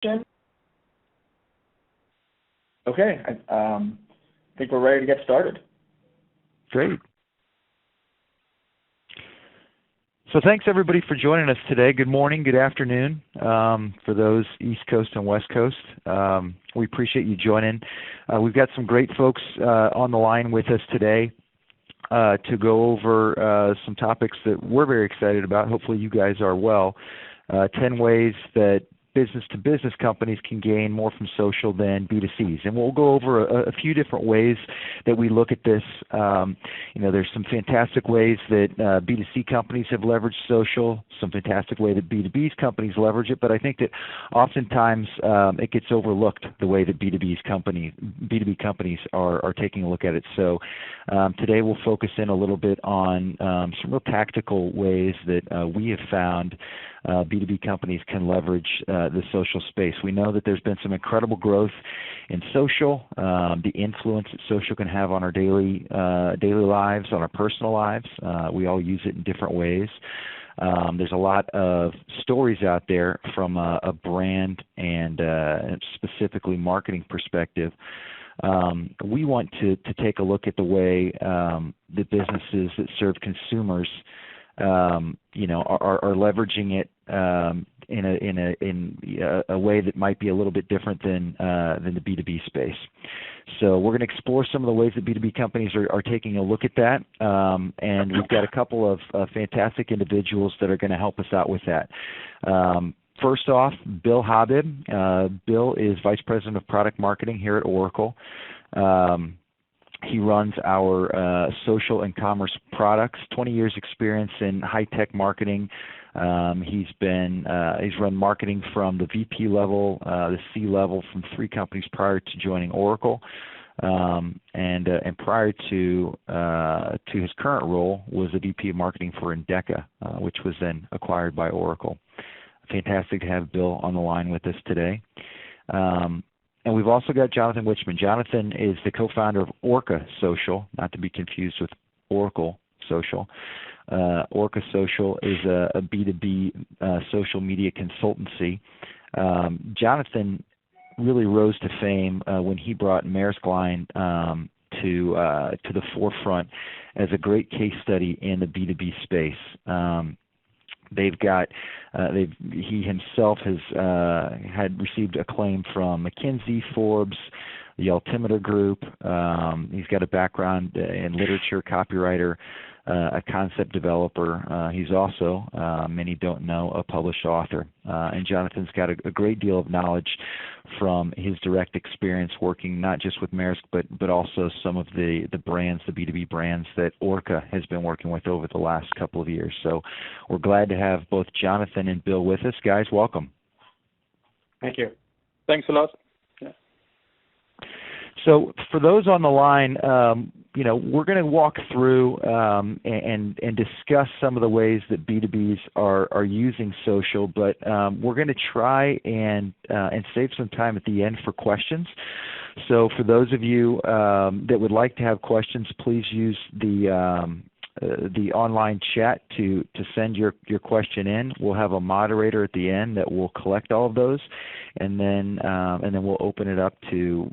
Okay, I think we're ready to get started. Great. So thanks everybody for joining us today. Good morning, good afternoon for those East Coast and West Coast. We appreciate you joining. We've got some great folks on the line with us today to go over some topics that we're very excited about. Hopefully you guys are well. 10 ways that business-to-business companies can gain more from social than B2Cs. And we'll go over a few different ways that we look at this. There's some fantastic ways that B2C companies have leveraged social, some fantastic way that B2B's companies leverage it, but I think that oftentimes it gets overlooked the way that B2B companies are taking a look at it. So today we'll focus in a little bit on some real tactical ways that we have found B2B companies can leverage the social space. We know that there's been some incredible growth in social, the influence that social can have on our daily lives, on our personal lives. We all use it in different ways. There's a lot of stories out there from a brand and specifically marketing perspective. We want to take a look at the way the businesses that serve consumers are leveraging it in a way that might be a little bit different than the B2B space. So we're going to explore some of the ways that B2B companies are taking a look at that, and we've got a couple of fantastic individuals that are going to help us out with that. First off, Bill Hobbib. Bill is Vice President of Product Marketing here at Oracle. He runs our social and commerce products, 20 years experience in high-tech marketing. He's run marketing from the VP level, the C level from 3 companies prior to joining Oracle. And prior to his current role was the VP of marketing for Endeca, which was then acquired by Oracle. Fantastic to have Bill on the line with us today. And we've also got Jonathan Wichmann. Jonathan is the co-founder of Orca Social, not to be confused with Oracle Social. Orca Social is a B2B social media consultancy. Jonathan really rose to fame when he brought Maersk Line to the forefront as a great case study in the B2B space. He himself has had received acclaim from McKinsey, Forbes, the Altimeter Group. He's got a background in literature, copywriter, a concept developer. He's also, many don't know, a published author. And Jonathan's got a great deal of knowledge from his direct experience working not just with Maersk, but also some of the brands, the B2B brands that Orca has been working with over the last couple of years. So we're glad to have both Jonathan and Bill with us. Guys, welcome. Thank you. Thanks a lot. Yeah. So for those on the line, we're going to walk through and discuss some of the ways that B2Bs are using social, but we're going to try and save some time at the end for questions. So for those of you that would like to have questions, please use the online chat to send your question in. We'll have a moderator at the end that will collect all of those, and then we'll open it up to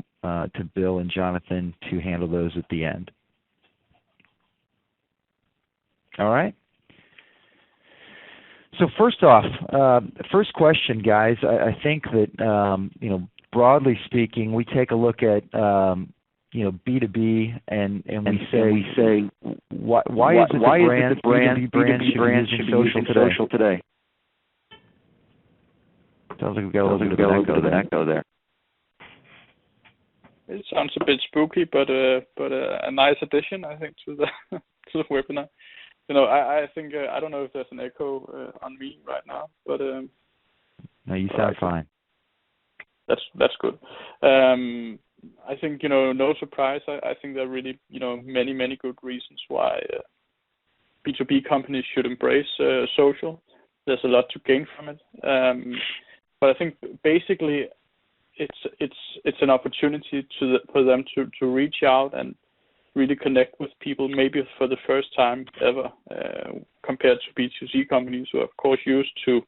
Bill and Jonathan to handle those at the end. All right. So first off, first question, guys. I think that broadly speaking, we take a look at B2B and we say why is it the brand B2B should be using social today? Sounds like we've got a little bit of an echo there. It sounds a bit spooky, but a nice addition, I think, to the webinar. I think I don't know if there's an echo on me right now, but no, you sound fine. That's good. I think no surprise. I think there are really many good reasons why B2B companies should embrace social. There's a lot to gain from it, but I think basically it's an opportunity for them to reach out and really connect with people, maybe for the first time ever, compared to B2C companies who are, of course, used to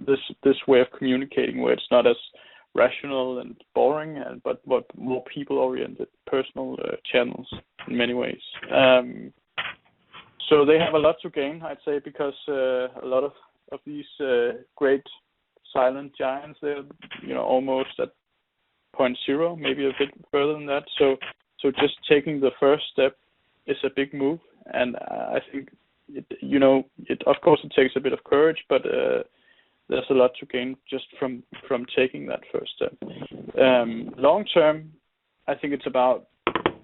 this way of communicating where it's not as rational and boring, but more people-oriented, personal channels in many ways. So they have a lot to gain, I'd say, because a lot of these great silent giants, they're almost at 0.0, maybe a bit further than that. So just taking the first step is a big move, and I think it of course it takes a bit of courage, but there's a lot to gain just from taking that first step. Long term, I think it's about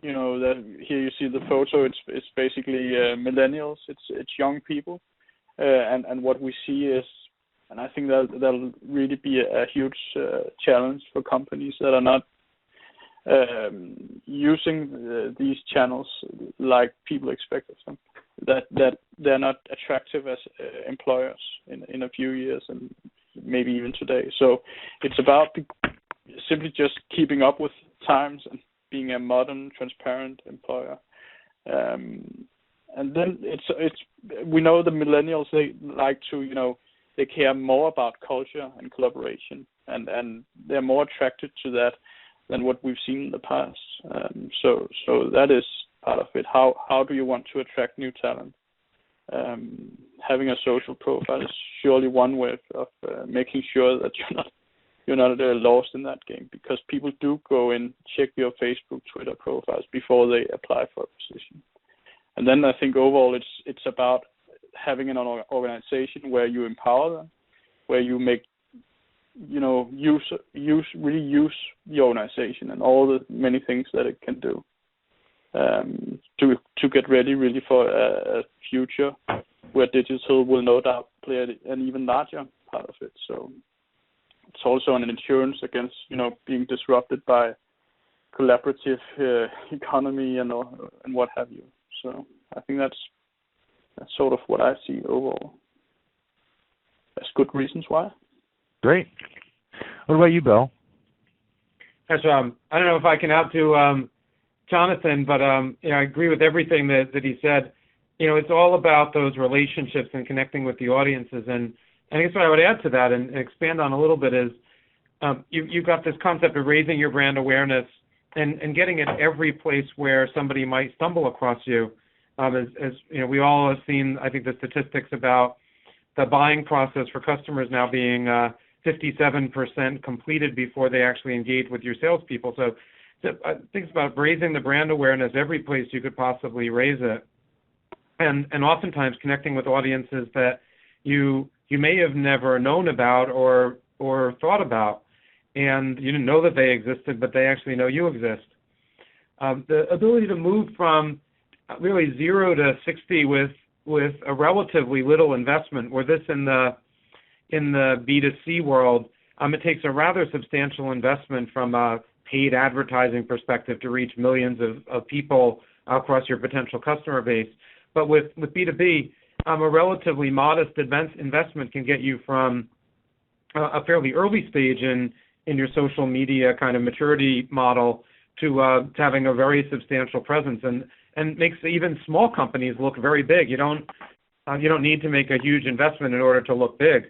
that here you see the photo. It's basically millennials. It's young people, and what we see is, and I think that'll really be a huge challenge for companies that are not using these channels like people expect of them. That they're not attractive as employers in a few years and maybe even today. So it's about simply just keeping up with times and being a modern, transparent employer. And then it's we know the millennials, they like to they care more about culture and collaboration, and they're more attracted to that than what we've seen in the past. So that is part of it. How do you want to attract new talent? Having a social profile is surely one way of making sure that you're not lost in that game, because people do go in, check your Facebook, Twitter profiles before they apply for a position. And then I think overall it's about having an organization where you empower them, where you make use the organization and all the many things that it can do to get ready really for a future where digital will no doubt play an even larger part of it. So it's also an insurance against being disrupted by collaborative economy and what have you. So I think that's sort of what I see overall. There's good reasons why. Great. What about you, Bill? Yes, I don't know if I can add to Jonathan, but I agree with everything that he said. It's all about those relationships and connecting with the audiences. And I guess what I would add to that and expand on a little bit is you've got this concept of raising your brand awareness and getting it every place where somebody might stumble across you. As we all have seen, I think, the statistics about the buying process for customers now being 57% completed before they actually engage with your salespeople. So I think it's about raising the brand awareness every place you could possibly raise it, and oftentimes connecting with audiences that you may have never known about or thought about, and you didn't know that they existed, but they actually know you exist. The ability to move from really 0 to 60 with a relatively little investment, where this in the B2C world, it takes a rather substantial investment from a paid advertising perspective to reach millions of people across your potential customer base. But with B2B, a relatively modest investment can get you from a fairly early stage in your social media kind of maturity model to having a very substantial presence, and makes even small companies look very big. You don't need to make a huge investment in order to look big.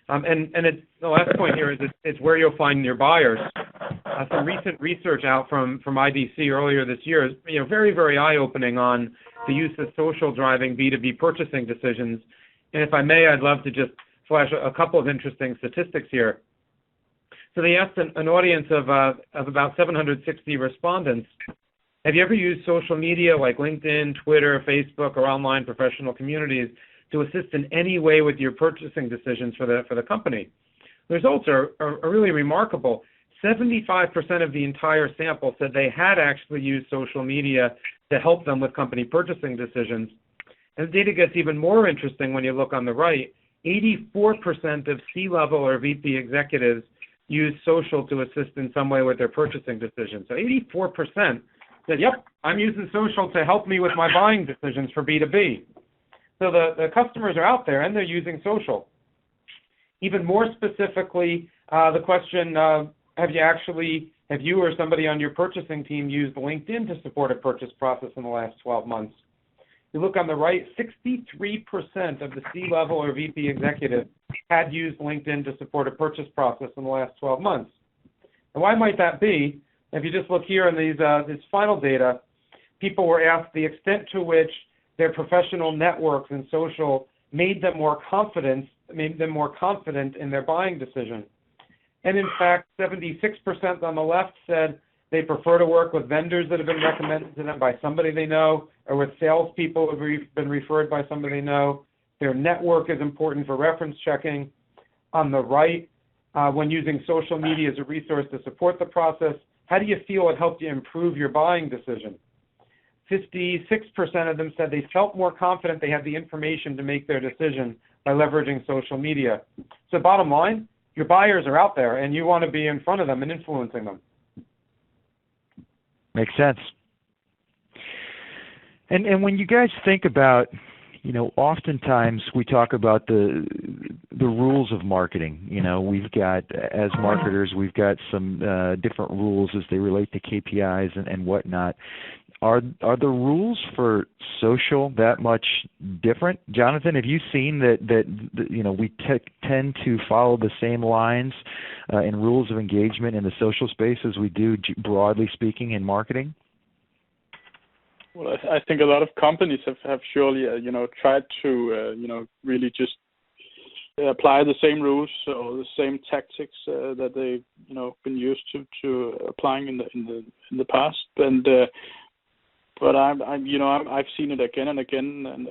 And the last point here is it's where you'll find your buyers. Some recent research out from IDC earlier this year is very, very eye-opening on the use of social driving B2B purchasing decisions. And if I may, I'd love to just flash a couple of interesting statistics here. So they asked an audience of about 760 respondents, have you ever used social media like LinkedIn, Twitter, Facebook, or online professional communities to assist in any way with your purchasing decisions for the company? The results are really remarkable. 75% of the entire sample said they had actually used social media to help them with company purchasing decisions. And the data gets even more interesting when you look on the right. 84% of C-level or VP executives use social to assist in some way with their purchasing decisions. So 84% said, yep, I'm using social to help me with my buying decisions for B2B. So the customers are out there and they're using social. Even more specifically, the question, have you or somebody on your purchasing team used LinkedIn to support a purchase process in the last 12 months? you look on the right, 63% of the C-level or VP executive had used LinkedIn to support a purchase process in the last 12 months. And why might that be? If you just look here in this final data, people were asked the extent to which their professional networks and social made them more confident in their buying decision. And in fact, 76% on the left said they prefer to work with vendors that have been recommended to them by somebody they know, or with salespeople who have been referred by somebody they know. Their network is important for reference checking. On the right, when using social media as a resource to support the process, how do you feel it helped you improve your buying decision? 56% of them said they felt more confident they had the information to make their decision by leveraging social media. So bottom line, your buyers are out there, and you want to be in front of them and influencing them. Makes sense. And when you guys think about, oftentimes we talk about the rules of marketing. We've got, as marketers, we've got some different rules as they relate to KPIs and whatnot. Are the rules for social that much different? Jonathan, have you seen that we tend to follow the same lines in rules of engagement in the social space as we do, broadly speaking, in marketing? Well, I think a lot of companies have surely, tried to, really just apply the same rules or the same tactics that they've, been used to applying in the past. And but I've seen it again and again, and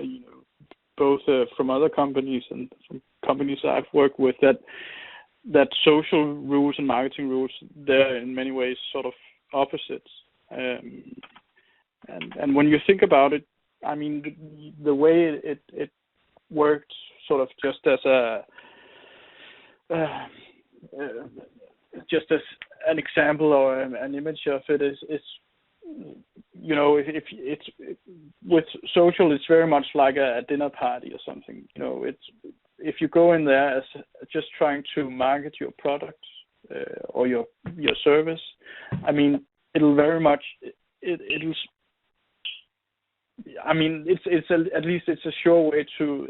both from other companies and from companies I've worked with, that social rules and marketing rules, they're in many ways sort of opposites. And when you think about it, I mean, the way it worked, sort of just as an example or an image of it is if it's with social, it's very much like a dinner party or something. If you go in there as just trying to market your product or your service, I mean, it'll very much it'll. I mean, at least it's a sure way to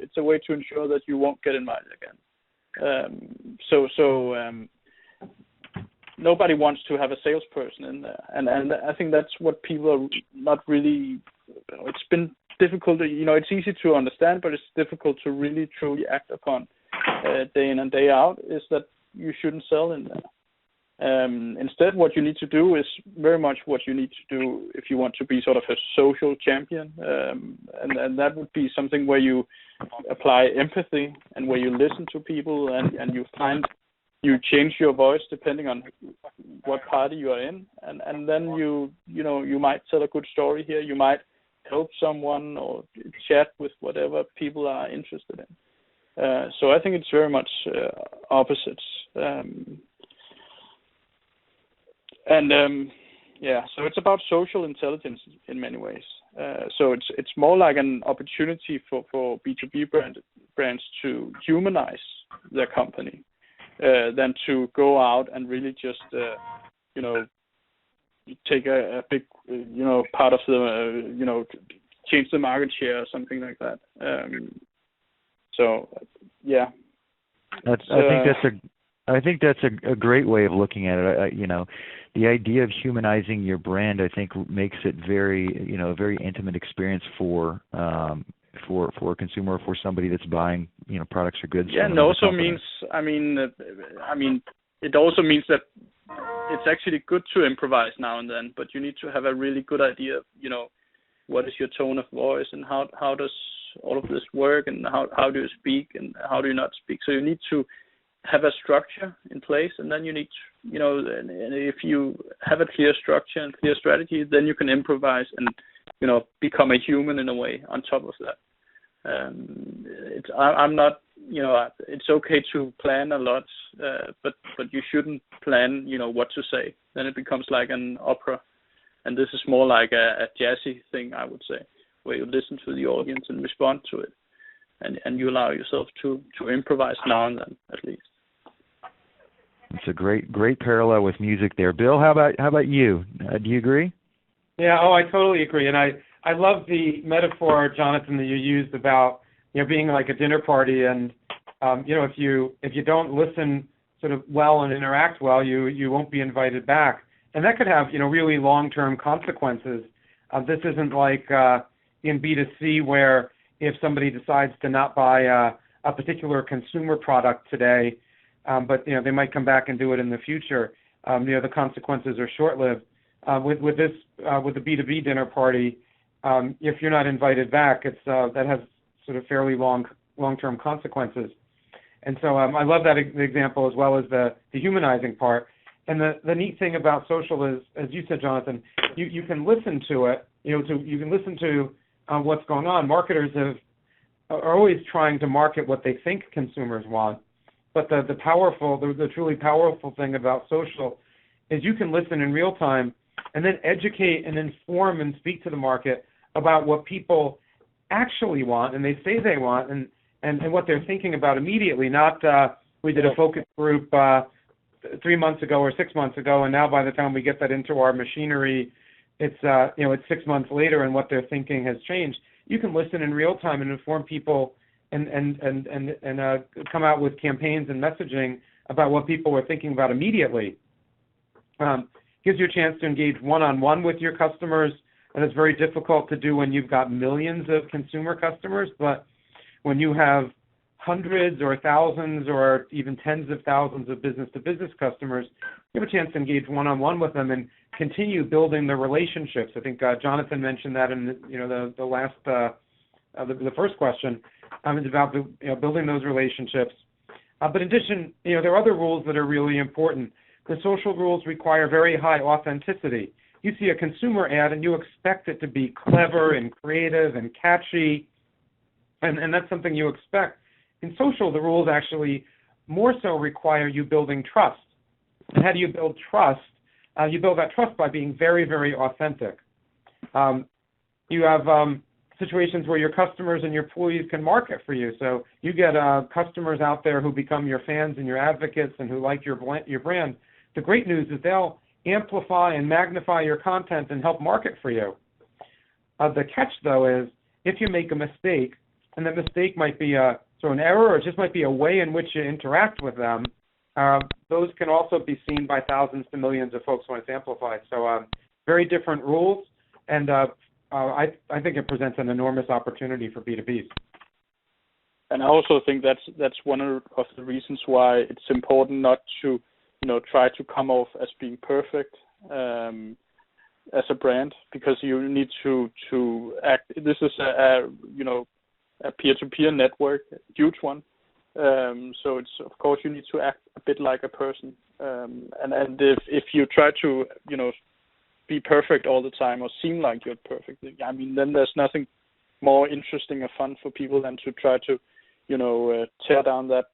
ensure that you won't get invited again. Nobody wants to have a salesperson in there, and I think that's what people are not really. It's been difficult. It's easy to understand, but it's difficult to really truly act upon day in and day out. Is that you shouldn't sell in there. Instead, what you need to do is very much what you need to do if you want to be sort of a social champion, and that would be something where you apply empathy and where you listen to people and you change your voice depending on what party you are in, and then you might tell a good story here. You might help someone or chat with whatever people are interested in. So I think it's very much opposites. So it's about social intelligence in many ways. So it's more like an opportunity for B2B brands to humanize their company than to go out and really just take a big part of the change the market share or something like that. I think that's a great way of looking at it. The idea of humanizing your brand, I think, makes it a very intimate experience for a consumer, for somebody that's buying, products or goods. Yeah, and also means, it also means that it's actually good to improvise now and then, but you need to have a really good idea of, what is your tone of voice and how does all of this work and how do you speak and how do you not speak. So you need to have a structure in place, and then you need to, and if you have a clear structure and clear strategy, then you can improvise and, become a human in a way on top of that. I'm not, it's okay to plan a lot, but you shouldn't plan, what to say. Then it becomes like an opera, and this is more like a jazzy thing, I would say, where you listen to the audience and respond to it, and you allow yourself to improvise now and then, at least. It's a great parallel with music there. Bill, how about you? Do you agree? Yeah, I totally agree. And I I love the metaphor, Jonathan, that you used about, being like a dinner party, and if you don't listen sort of well and interact well, you won't be invited back, and that could have really long-term consequences. This isn't like in B2C where if somebody decides to not buy a particular consumer product today, but they might come back and do it in the future. The consequences are short-lived. With the B2B dinner party, if you're not invited back, that has sort of fairly long-term consequences. And so I love that example, as well as the humanizing part. And the neat thing about social is, as you said, Jonathan, you can listen to it. You can listen to what's going on. Marketers are always trying to market what they think consumers want. But the truly powerful thing about social is you can listen in real time and then educate and inform and speak to the market about what people actually want and they say they want, and what they're thinking about immediately. Not we did a focus group 3 months ago or 6 months ago, and now by the time we get that into our machinery, it's 6 months later, and what they're thinking has changed. You can listen in real time and inform people and come out with campaigns and messaging about what people are thinking about immediately. Gives you a chance to engage one-on-one with your customers, and it's very difficult to do when you've got millions of consumer customers. But when you have hundreds or thousands or even tens of thousands of business-to-business customers, you have a chance to engage one-on-one with them and continue building the relationships. I think Jonathan mentioned that in the last the first question. It's about building those relationships. But in addition, there are other rules that are really important. The social rules require very high authenticity. You see a consumer ad and you expect it to be clever and creative and catchy, and that's something you expect. In social, the rules actually more so require you building trust. And how do you build trust? You build that trust by being very, very authentic. You have situations where your customers and your employees can market for you. So you get customers out there who become your fans and your advocates and who like your brand. The great news is they'll amplify and magnify your content and help market for you. The catch, though, is if you make a mistake, and that mistake might be an error, or it just might be a way in which you interact with them, those can also be seen by thousands to millions of folks when it's amplified. So very different rules, and I think it presents an enormous opportunity for B2Bs. And I also think that's one of the reasons why it's important not to try to come off as being perfect as a brand, because you need to act. This is a peer-to-peer network, a huge one. So it's, of course, you need to act a bit like a person. And if you try to be perfect all the time or seem like you're perfect, I mean, then there's nothing more interesting or fun for people than to try to tear down that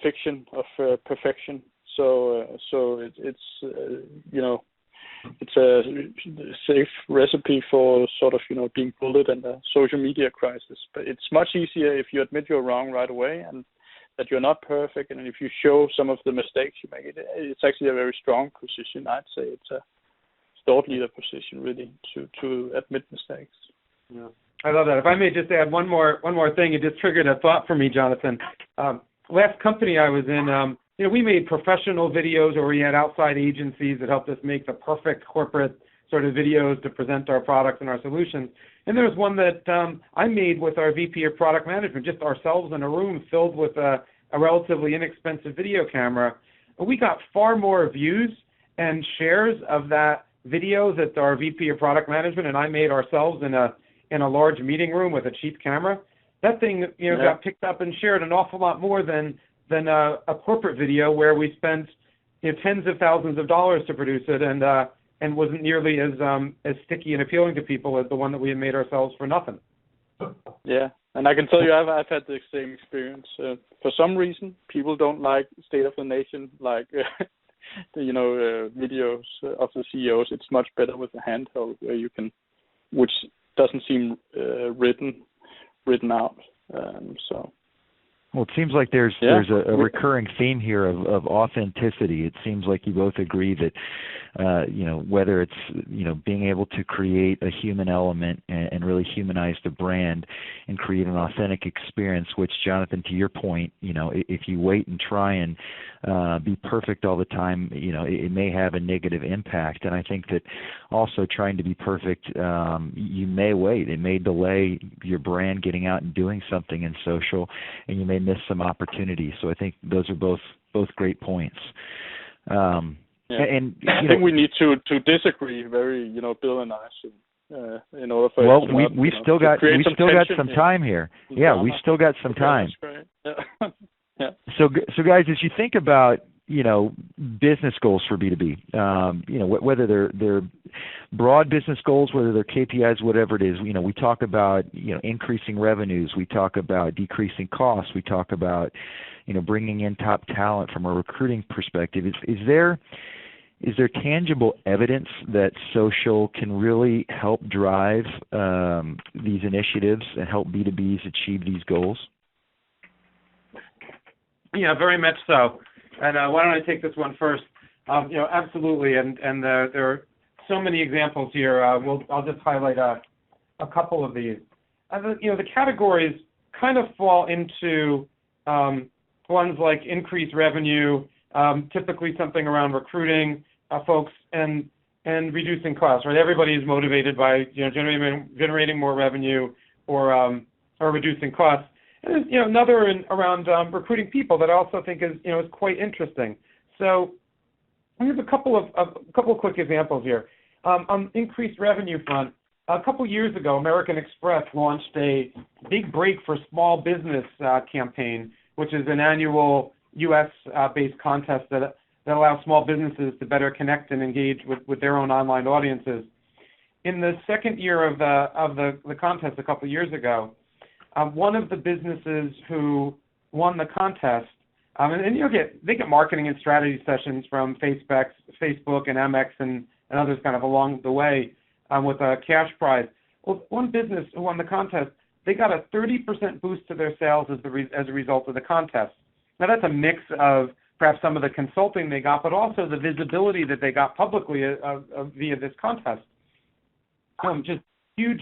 fiction of perfection. So it's it's a safe recipe for sort of being bullied in a social media crisis. But it's much easier if you admit you're wrong right away and that you're not perfect, and if you show some of the mistakes you make. It's actually a very strong position. I'd say it's a thought leader position, really, to admit mistakes. Yeah, I love that. If I may just add one more thing, it just triggered a thought for me, Jonathan. Last company I was in, we made professional videos, or we had outside agencies that helped us make the perfect corporate sort of videos to present our products and our solutions. And there was one that I made with our VP of Product Management, just ourselves in a room filled with a relatively inexpensive video camera. We got far more views and shares of that video that our VP of Product Management and I made ourselves in a large meeting room with a cheap camera. That thing got picked up and shared an awful lot more than a corporate video where we spent tens of thousands of dollars to produce it and wasn't nearly as sticky and appealing to people as the one that we had made ourselves for nothing. Yeah, and I can tell you I've had the same experience. For some reason, people don't like State of the Nation, like videos of the CEOs. It's much better with a handheld where you can, which doesn't seem written out. So Well, it seems like there's a recurring theme here of authenticity. It seems like you both agree that whether it's being able to create a human element and really humanize the brand and create an authentic experience. Which, Jonathan, to your point, if you wait and try and be perfect all the time, it may have a negative impact. And I think that also trying to be perfect, you may wait. It may delay your brand getting out and doing something in social, and you may miss some opportunities. So I think those are both great points. And I think we need to disagree very, Bill and I, in order for well, we've still got some time here. Yeah, we've still got some time. Yeah. Yeah. So guys, as you think about business goals for B2B, whether they're broad business goals, whether they're KPIs, whatever it is, we talk about increasing revenues, we talk about decreasing costs, we talk about bringing in top talent from a recruiting perspective. Is there tangible evidence that social can really help drive these initiatives and help B2Bs achieve these goals? Yeah, very much so. And why don't I take this one first? Absolutely. And there are so many examples here. I'll just highlight a couple of these. The categories kind of fall into ones like increased revenue, typically something around recruiting folks, and reducing costs. Right? Everybody is motivated by generating more revenue or reducing costs. And there's another around recruiting people that I also think is quite interesting. So here's a couple of quick examples here. On increased revenue front, a couple years ago, American Express launched a big break for small business campaign, which is an annual U.S.-based contest that allows small businesses to better connect and engage with their own online audiences. In the second year of the contest a couple years ago, one of the businesses who won the contest, and they get marketing and strategy sessions from Facebook and Amex and others kind of along the way with a cash prize. Well, one business who won the contest, they got a 30% boost to their sales as a result of the contest. Now that's a mix of perhaps some of the consulting they got, but also the visibility that they got publicly via this contest. Just huge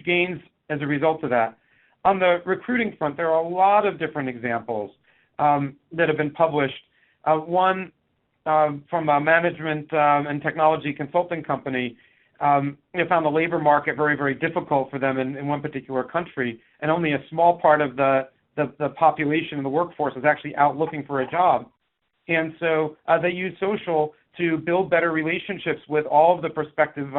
gains as a result of that. On the recruiting front, there are a lot of different examples that have been published. One from a management and technology consulting company, they found the labor market very, very difficult for them in one particular country, and only a small part of the population in the workforce is actually out looking for a job. And so they use social to build better relationships with all of the prospective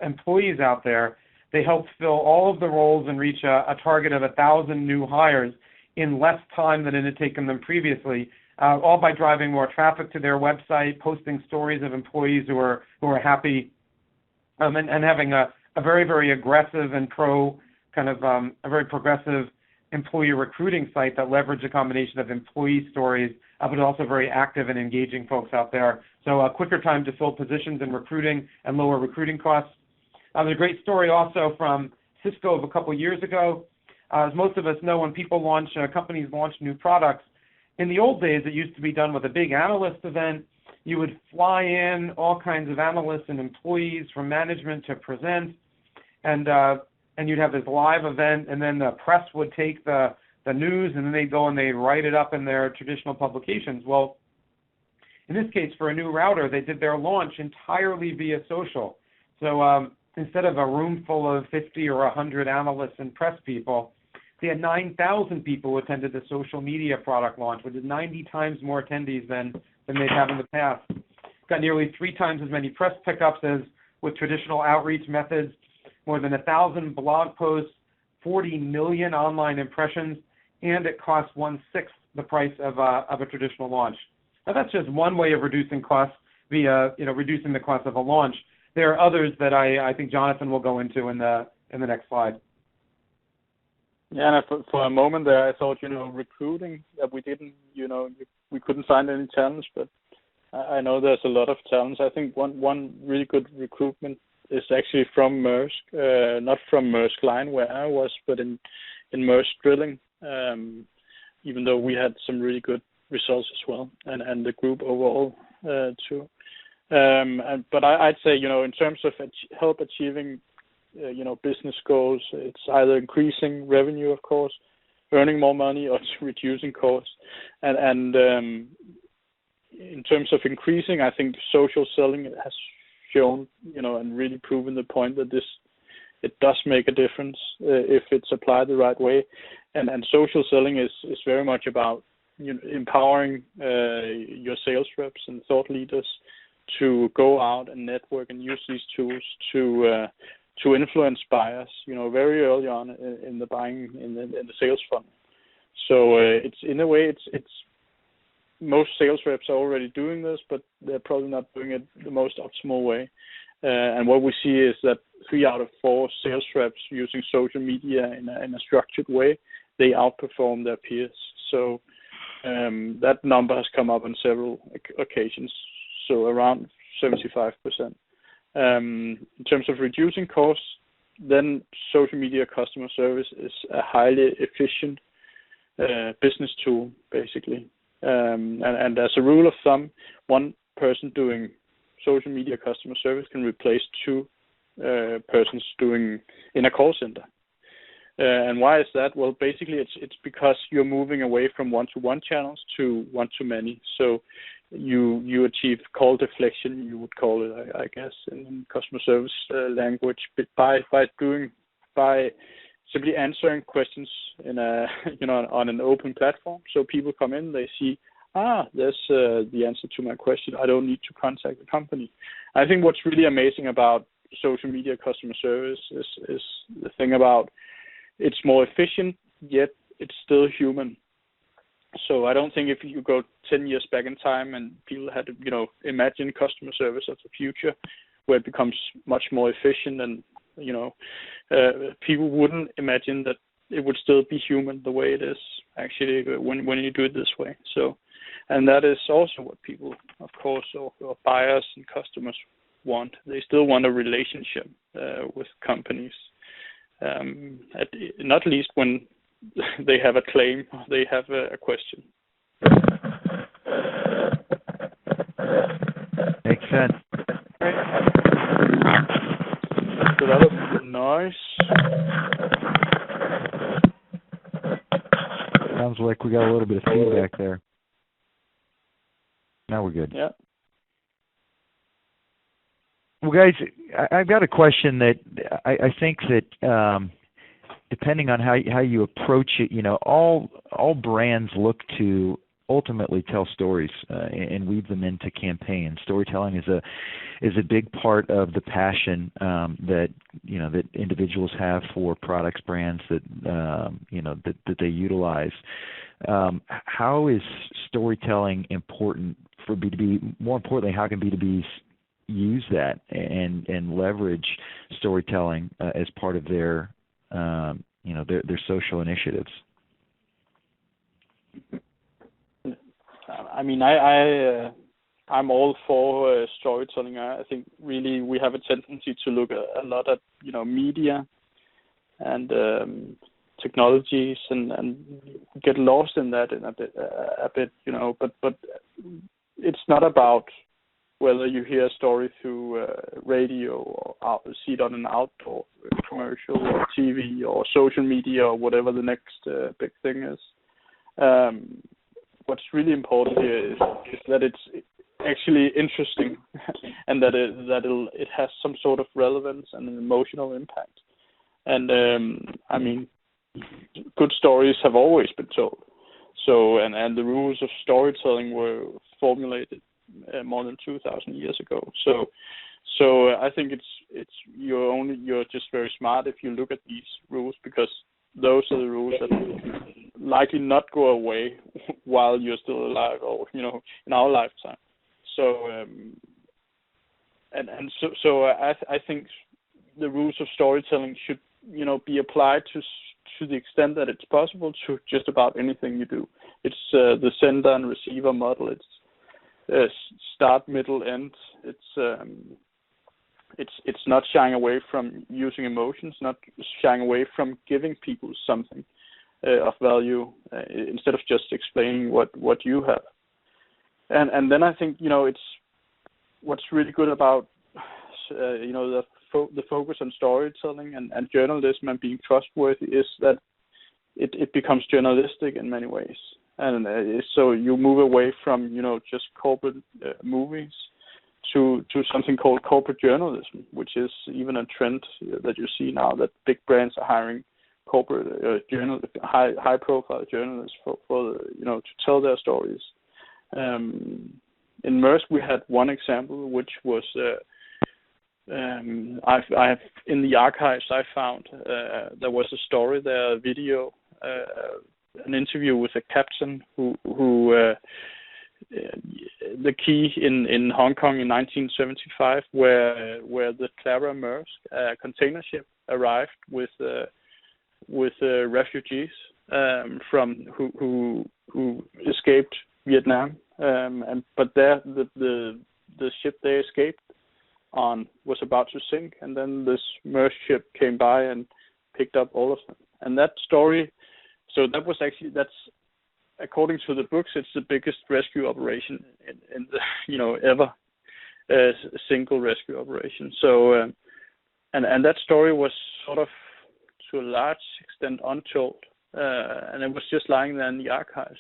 employees out there. They helped fill all of the roles and reach a target of 1,000 new hires in less time than it had taken them previously, all by driving more traffic to their website, posting stories of employees who are happy, and having a very, very aggressive and a very progressive employee recruiting site that leveraged a combination of employee stories, but also very active and engaging folks out there. So a quicker time to fill positions in recruiting and lower recruiting costs. There's a great story also from Cisco of a couple of years ago. As most of us know, when companies launch new products, in the old days, it used to be done with a big analyst event. You would fly in all kinds of analysts and employees from management to present, and you'd have this live event, and then the press would take the news, and then they'd go and they'd write it up in their traditional publications. Well, in this case, for a new router, they did their launch entirely via social. So instead of a room full of 50 or 100 analysts and press people, they had 9,000 people who attended the social media product launch, which is 90 times more attendees than they'd have in the past. Got nearly 3 times as many press pickups as with traditional outreach methods, more than 1,000 blog posts, 40 million online impressions, and it costs 1/6 the price of a traditional launch. Now that's just one way of reducing costs via reducing the cost of a launch. There are others that I think Jonathan will go into in the next slide. Yeah, and for a moment there, I thought recruiting that we didn't we couldn't find any talents, but I know there's a lot of talents. I think one really good recruitment is actually from Maersk, not from Maersk Line where I was, but in Maersk Drilling. Even though we had some really good results as well, and the group overall too. But I'd say, in terms of help achieving, business goals, it's either increasing revenue, of course, earning more money, or reducing costs. And in terms of increasing, I think social selling has shown, and really proven the point that it does make a difference if it's applied the right way. And social selling is very much about empowering your sales reps and thought leaders to go out and network and use these tools to influence buyers, very early on in the buying in the sales funnel. So it's in a way it's most sales reps are already doing this, but they're probably not doing it the most optimal way. And what we see is that 3 out of 4 sales reps using social media in a structured way, they outperform their peers. So that number has come up on several occasions, so around 75%. In terms of reducing costs, then social media customer service is a highly efficient business tool, basically. And as a rule of thumb, one person doing social media customer service can replace 2 persons doing in a call center. And why is that? Well, basically, it's because you're moving away from one-to-one channels to one-to-many. So you achieve call deflection, you would call it, I guess, in customer service language, by simply answering questions in on an open platform. So people come in, they see, there's the answer to my question. I don't need to contact the company. I think what's really amazing about social media customer service is the thing about it's more efficient, yet it's still human. So I don't think if you go 10 years back in time and people had to, imagine customer service of the future, where it becomes much more efficient, and people wouldn't imagine that it would still be human the way it is actually when you do it this way. So, and that is also what people, of course, or buyers and customers want. They still want a relationship with companies. Not least when they have a claim, they have a question. Makes sense. So that was nice. Sounds like we got a little bit of feedback there. Now we're good. Yeah. Well, guys, I've got a question that I think that depending on how you approach it, all brands look to ultimately tell stories and weave them into campaigns. Storytelling is a big part of the passion that that individuals have for products, brands that that they utilize. How is storytelling important for B2B? More importantly, how can B2Bs use that and leverage storytelling as part of their their social initiatives? I mean, I'm all for storytelling. I think really we have a tendency to look a lot at media and technologies and get lost in that a bit. But it's not about whether you hear a story through radio or see it on an outdoor commercial or TV or social media or whatever the next big thing is. What's really important here is that it's actually interesting and that it has some sort of relevance and an emotional impact. And I mean, good stories have always been told. So and the rules of storytelling were formulated more than 2,000 years ago. So I think you're just very smart if you look at these rules, because those are the rules that likely not go away while you're still alive or in our lifetime. So so I think the rules of storytelling should be applied to the extent that it's possible to just about anything you do. It's the sender and receiver model. It's start, middle, end. It's it's not shying away from using emotions, not shying away from giving people something of value instead of just explaining what you have. And then I think, it's what's really good about the focus on storytelling and journalism and being trustworthy is that it becomes journalistic in many ways. And so you move away from, just corporate movies to something called corporate journalism, which is even a trend that you see now, that big brands are hiring corporate high profile journalists for to tell their stories. In Maersk we had one example, which was I have in the archives I found there was a story there, a video, an interview with a captain who the key in Hong Kong in 1975, where the Clara Maersk container ship arrived with refugees from who escaped Vietnam, but there the ship they escaped on was about to sink, and then this Maersk ship came by and picked up all of them. And that story, so that's according to the books, it's the biggest rescue operation in the ever single rescue operation. So and that story was sort of to a large extent untold, and it was just lying there in the archives.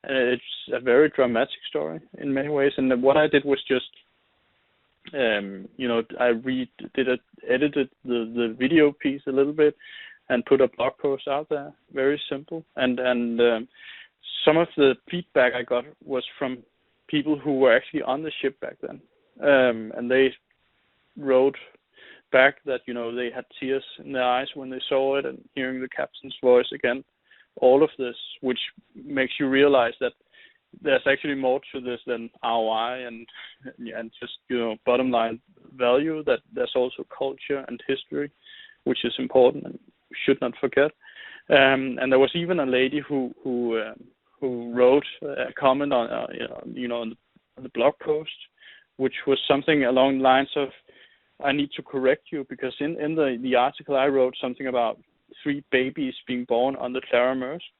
And it's a very dramatic story in many ways. And what I did was just I edited the video piece a little bit and put a blog post out there, very simple. And some of the feedback I got was from people who were actually on the ship back then, and they wrote back that they had tears in their eyes when they saw it and hearing the captain's voice again. All of this, which makes you realize that there's actually more to this than ROI and just bottom line value. That there's also culture and history, which is important and we should not forget. And there was even a lady who wrote a comment on on the blog post, which was something along the lines of, "I need to correct you because in the article I wrote something about 3 babies being born on the Clara Maersk,"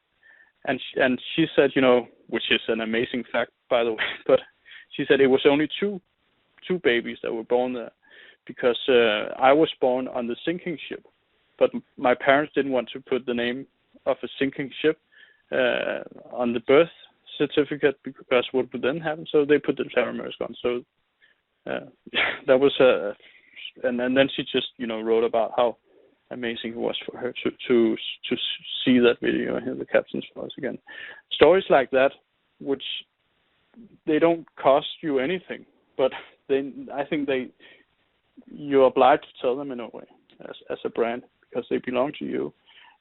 and she said, which is an amazing fact by the way, but she said it was only two babies that were born there, because I was born on the sinking ship, but my parents didn't want to put the name of a sinking ship on the birth certificate because what would then happen? So they put the Clara Maersk on. So that was and then she just wrote about how amazing it was for her to see that video and hear the captain's voice again. Stories like that, which they don't cost you anything, but I think you're obliged to tell them in a way as a brand, because they belong to you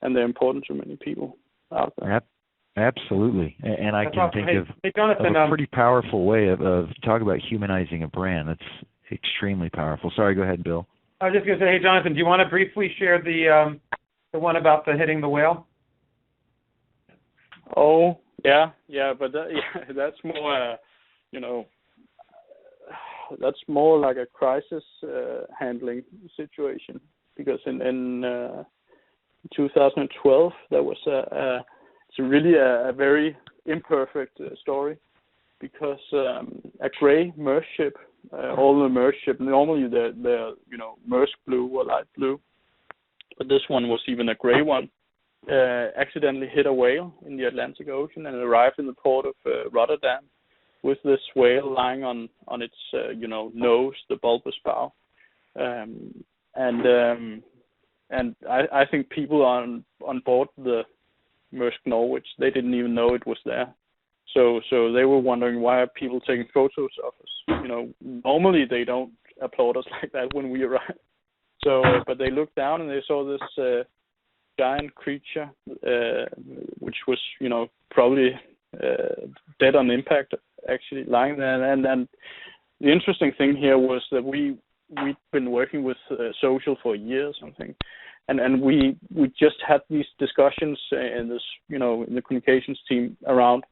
and they're important to many people out there. Absolutely, and I can think of a pretty powerful way of talking about humanizing a brand. That's extremely powerful. Sorry, go ahead, Bill. I was just going to say, hey, Jonathan, do you want to briefly share the one about the hitting the whale? Oh, yeah, but that's more, that's more like a crisis handling situation, because in 2012 there was it's really a very imperfect story, because a gray Maersk ship, all the Maersk ships, normally they're Maersk blue or light blue, but this one was even a gray one, accidentally hit a whale in the Atlantic Ocean and arrived in the port of Rotterdam with this whale lying on its nose, the bulbous bow, and I think people on board the Maersk Norwich, they didn't even know it was there. So they were wondering, why are people taking photos of us? Normally they don't applaud us like that when we arrive. So, but they looked down and they saw this giant creature, which was, probably dead on impact, actually lying there. And the interesting thing here was that we'd been working with social for a year or something. And we just had these discussions in this, in the communications team around,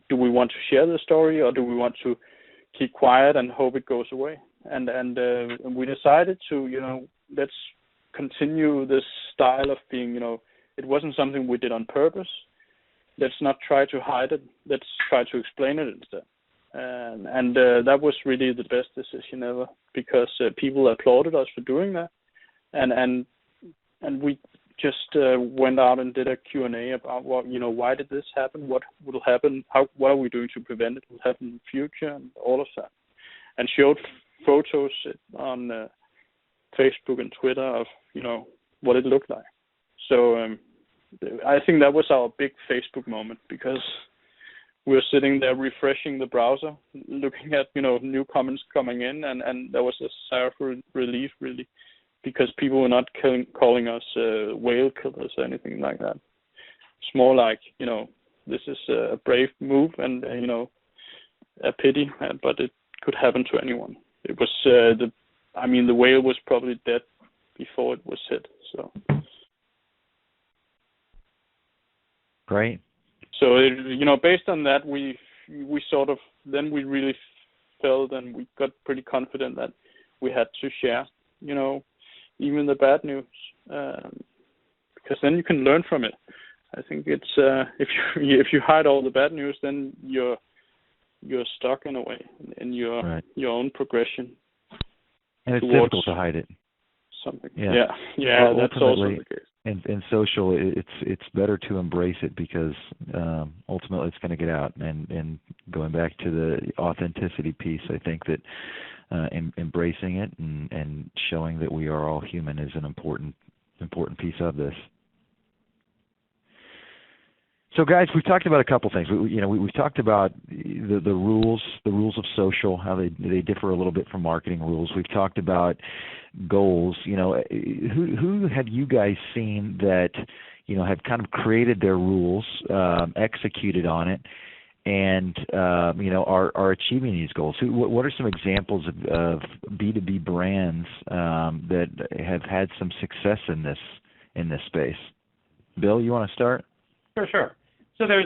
do we want to share the story or do we want to keep quiet and hope it goes away? and we decided to, let's continue this style of being, it wasn't something we did on purpose. Let's not try to hide it. Let's try to explain it instead. And that was really the best decision ever, because people applauded us for doing that, and we just went out and did a Q&A about why did this happen, what will happen, what are we doing to prevent it will happen in the future, and all of that, and showed photos on Facebook and Twitter of what it looked like. So I think that was our big Facebook moment, because we were sitting there refreshing the browser, looking at new comments coming in, and there was a sigh of relief, really, because people were not calling us whale killers or anything like that. It's more like, this is a brave move and a pity, but it could happen to anyone. It was the whale was probably dead before it was hit. So great. So based on that, we sort of then we really felt, and we got pretty confident that we had to share, even the bad news, because then you can learn from it. I think it's if you hide all the bad news, then you're stuck in a way in your own progression. And it's difficult to hide it. Something. Yeah. Well, that's also the case. In social, it's better to embrace it, because ultimately it's going to get out. And going back to the authenticity piece, I think that embracing it and showing that we are all human is an important piece of this. So, guys, we've talked about a couple things. We've talked about the rules of social, how they differ a little bit from marketing rules. We've talked about goals. Who have you guys seen that have kind of created their rules, executed on it, and are achieving these goals? What are some examples of B2B brands that have had some success in this space? Bill, you want to start? Sure. So there's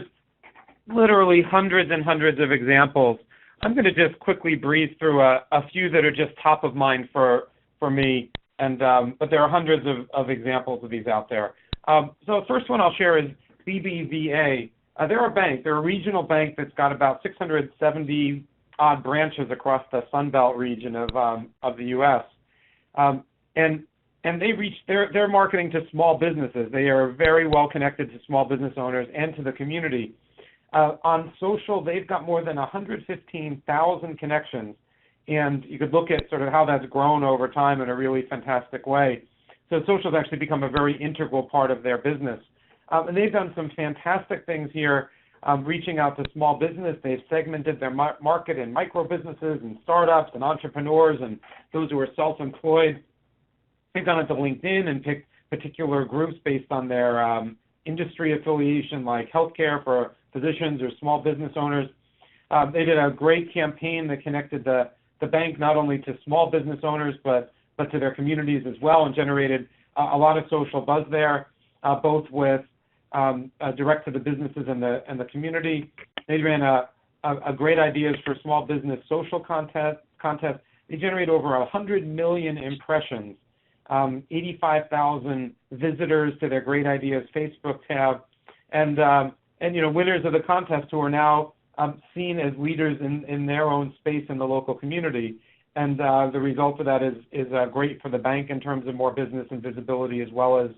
literally hundreds and hundreds of examples. I'm going to just quickly breeze through a few that are just top of mind for me, and but there are hundreds of examples of these out there. So the first one I'll share is BBVA. They're a bank. They're a regional bank that's got about 670 odd branches across the Sun Belt region of the U.S. And they reach their marketing to small businesses. They are very well connected to small business owners and to the community. On social, they've got more than 115,000 connections, and you could look at sort of how that's grown over time in a really fantastic way. So social has actually become a very integral part of their business. And they've done some fantastic things here, reaching out to small business. They've segmented their market in micro businesses and startups and entrepreneurs and those who are self-employed. They've gone into LinkedIn and picked particular groups based on their industry affiliation, like healthcare for physicians or small business owners. They did a great campaign that connected the bank not only to small business owners but to their communities as well, and generated a lot of social buzz there, both with direct to the businesses and the community. They ran a great ideas for small business social contest. They generated over 100 million impressions. 85,000 visitors to their Great Ideas Facebook tab, and winners of the contest who are now seen as leaders in their own space in the local community. And the result of that is great for the bank in terms of more business and visibility, as well as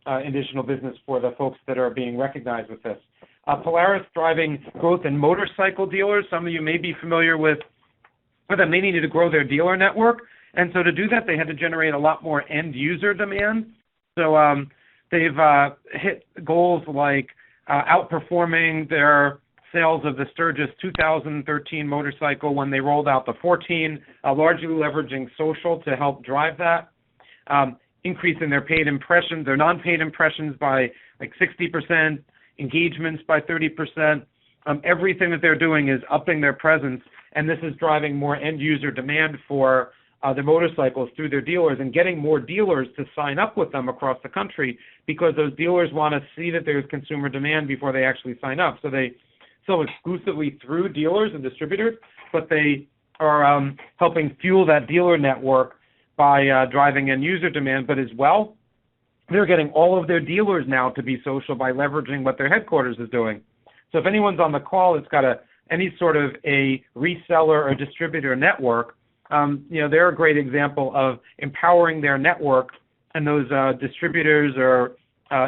additional business for the folks that are being recognized with this. Polaris driving growth in motorcycle dealers. Some of you may be familiar with them. They needed to grow their dealer network. And so to do that, they had to generate a lot more end-user demand. So they've hit goals like outperforming their sales of the Sturgis 2013 motorcycle when they rolled out the 14, largely leveraging social to help drive that, increasing their paid impressions, their non-paid impressions by like 60%, engagements by 30%. Everything that they're doing is upping their presence, and this is driving more end-user demand for the motorcycles through their dealers, and getting more dealers to sign up with them across the country, because those dealers want to see that there's consumer demand before they actually sign up. So they sell exclusively through dealers and distributors, but they are helping fuel that dealer network by driving end user demand, but as well, they're getting all of their dealers now to be social by leveraging what their headquarters is doing. So if anyone's on the call that's got any sort of a reseller or distributor network, they're a great example of empowering their network, and those distributors or,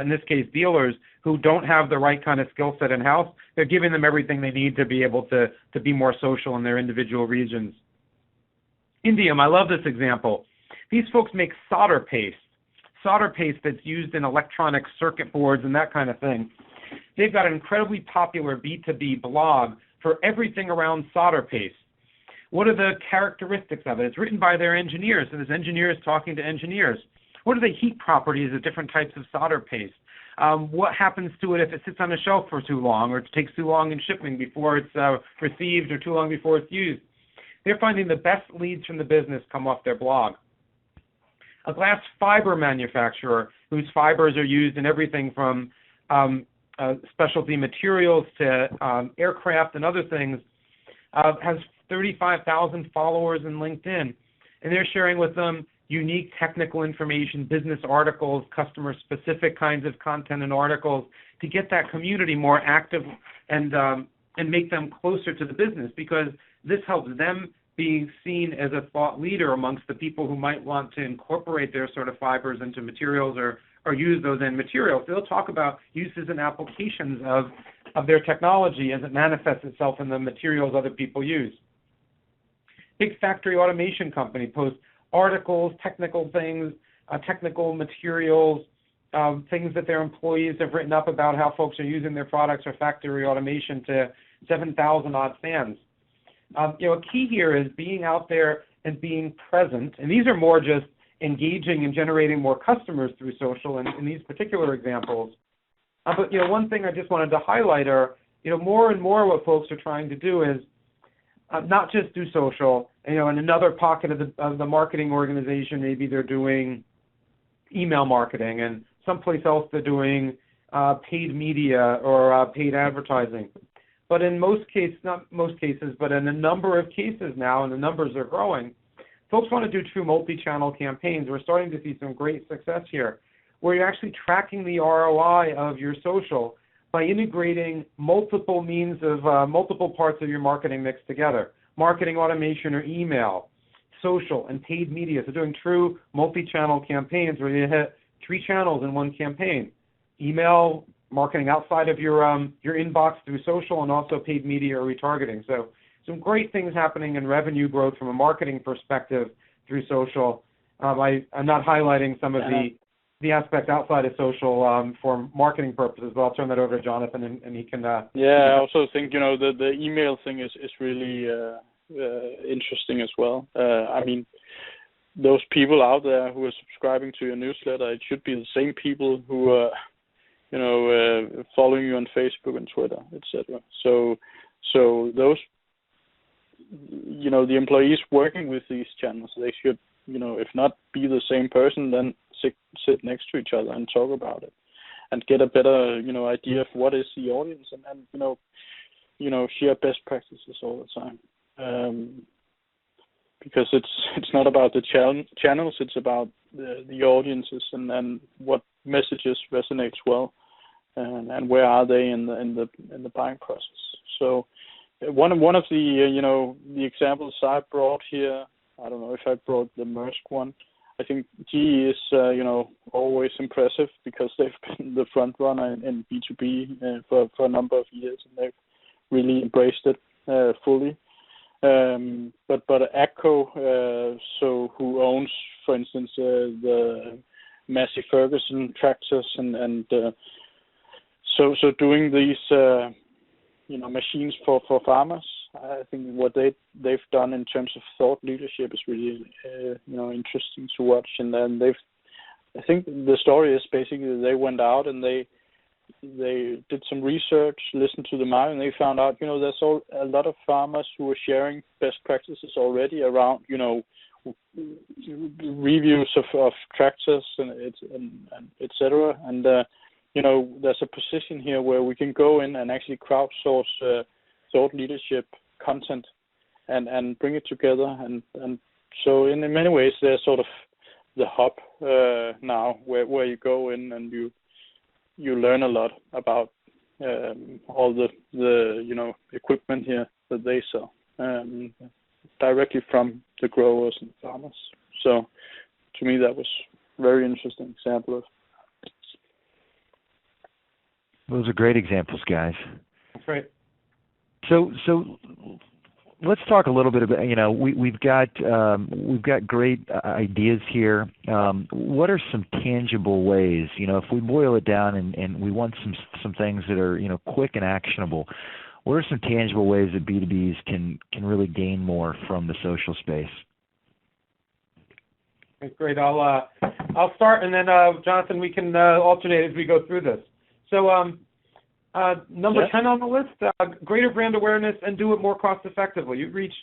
in this case, dealers who don't have the right kind of skill set in-house, they're giving them everything they need to be able to be more social in their individual regions. Indium, I love this example. These folks make solder paste that's used in electronic circuit boards and that kind of thing. They've got an incredibly popular B2B blog for everything around solder paste. What are the characteristics of it? It's written by their engineers, so there's engineers talking to engineers. What are the heat properties of different types of solder paste? What happens to it if it sits on a shelf for too long, or it takes too long in shipping before it's received, or too long before it's used? They're finding the best leads from the business come off their blog. A glass fiber manufacturer whose fibers are used in everything from specialty materials to aircraft and other things, has 35,000 followers in LinkedIn, and they're sharing with them unique technical information, business articles, customer-specific kinds of content and articles to get that community more active and make them closer to the business, because this helps them being seen as a thought leader amongst the people who might want to incorporate their sort of fibers into materials or use those end materials. They'll talk about uses and applications of their technology as it manifests itself in the materials other people use. Big factory automation company posts articles, technical things, technical materials, things that their employees have written up about how folks are using their products or factory automation to 7,000 odd fans. A key here is being out there and being present, and these are more just engaging and generating more customers through social in these particular examples. But one thing I just wanted to highlight are, more and more what folks are trying to do is not just do social. In another pocket of the marketing organization, maybe they're doing email marketing, and someplace else they're doing paid media or paid advertising. But in most cases, not most cases, but in a number of cases now, and the numbers are growing, folks want to do true multi-channel campaigns. We're starting to see some great success here, where you're actually tracking the ROI of your social by integrating multiple means of multiple parts of your marketing mix together. Marketing automation or email, social, and paid media. So doing true multi-channel campaigns where you hit 3 channels in one campaign. Email, marketing outside of your inbox through social, and also paid media or retargeting. So some great things happening in revenue growth from a marketing perspective through social. I'm not highlighting some of the aspects outside of social for marketing purposes, but I'll turn that over to Jonathan, and he can... I also think, the email thing is really interesting as well. I mean, those people out there who are subscribing to your newsletter, it should be the same people who are, following you on Facebook and Twitter, etc. So those, the employees working with these channels, they should, if not be the same person, then sit next to each other and talk about it, and get a better, idea of what is the audience, and share best practices all the time. Because it's not about the channels, it's about the audiences and what messages resonates well, and where are they in the buying process. So one of the the examples I brought here, I don't know if I brought the Maersk one. I think GE is always impressive because they've been the front runner in B2B for a number of years, and they've really embraced it fully. But AGCO, so who owns, for instance, the Massey Ferguson tractors, and so doing these machines for farmers, I think what they've done in terms of thought leadership is really interesting to watch. And then I think the story is basically they went out and they did some research, listened to the market, and they found out, there's a lot of farmers who are sharing best practices already around, reviews of tractors and et cetera. And, there's a position here where we can go in and actually crowdsource thought leadership content and bring it together. And so in many ways, they're sort of the hub now, where you go in and you learn a lot about all the equipment here that they sell directly from the growers and farmers. So to me, that was a very interesting example of. Those are great examples, guys. That's right. So let's talk a little bit about, we've got great ideas here. What are some tangible ways, if we boil it down and we want some things that are, quick and actionable, what are some tangible ways that B2Bs can really gain more from the social space? Great. I'll start, and then Jonathan, we can alternate as we go through this. So number 10 on the list, greater brand awareness and do it more cost effectively. You reach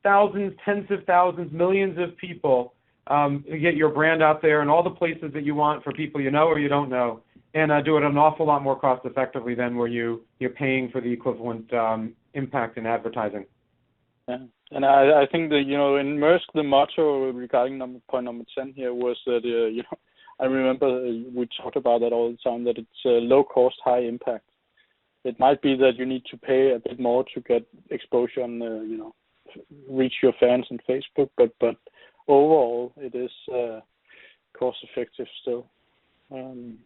thousands, tens of thousands, millions of people. You get your brand out there in all the places that you want for people you know or you don't know, and do it an awful lot more cost effectively than where you're paying for the equivalent impact in advertising. Yeah. And I think that, in Maersk, the motto regarding point number 10 here was that, I remember we talked about that all the time, that it's low cost, high impact. It might be that you need to pay a bit more to get exposure on, reach your fans on Facebook, but overall it is cost effective still. And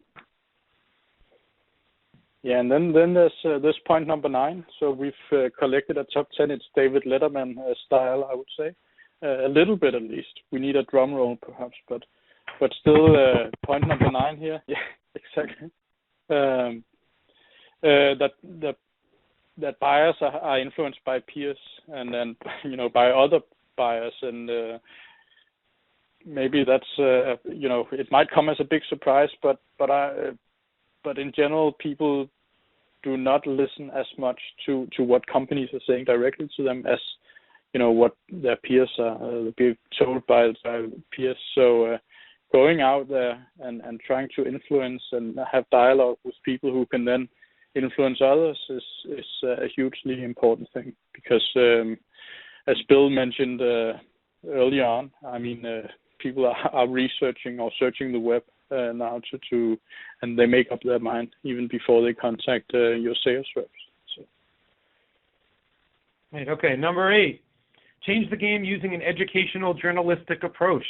then there's point number 9. So we've collected a top 10. It's David Letterman style, I would say, a little bit at least. We need a drum roll perhaps, but still, point number 9 here. Yeah, exactly. That buyers are influenced by peers, and then by other buyers, and maybe that's it might come as a big surprise, but in general, people do not listen as much to what companies are saying directly to them as what their peers are being told by peers. So going out there and trying to influence and have dialogue with people who can then influence others is a hugely important thing, because as Bill mentioned early on, I mean, people are researching or searching the web now and they make up their mind even before they contact your sales reps. So. Right, okay, number 8, change the game using an educational journalistic approach.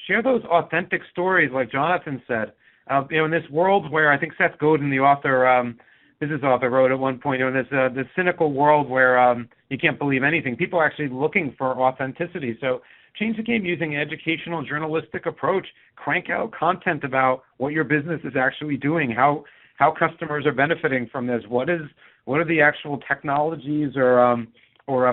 Share those authentic stories, like Jonathan said. In this world where I think Seth Godin, the author, business author, wrote at one point, in this cynical world where you can't believe anything, people are actually looking for authenticity. So change the game using an educational journalistic approach. Crank out content about what your business is actually doing, how customers are benefiting from this, what are the actual technologies or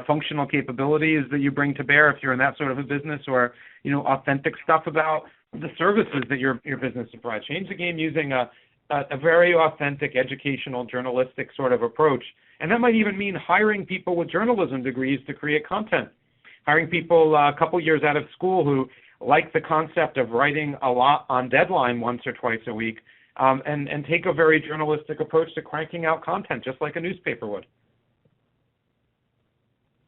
functional capabilities that you bring to bear if you're in that sort of a business, or authentic stuff about the services that your business provides. Change the game using a very authentic educational journalistic sort of approach, and that might even mean hiring people with journalism degrees to create content. Hiring people a couple years out of school who like the concept of writing a lot on deadline once or twice a week, and take a very journalistic approach to cranking out content, just like a newspaper would.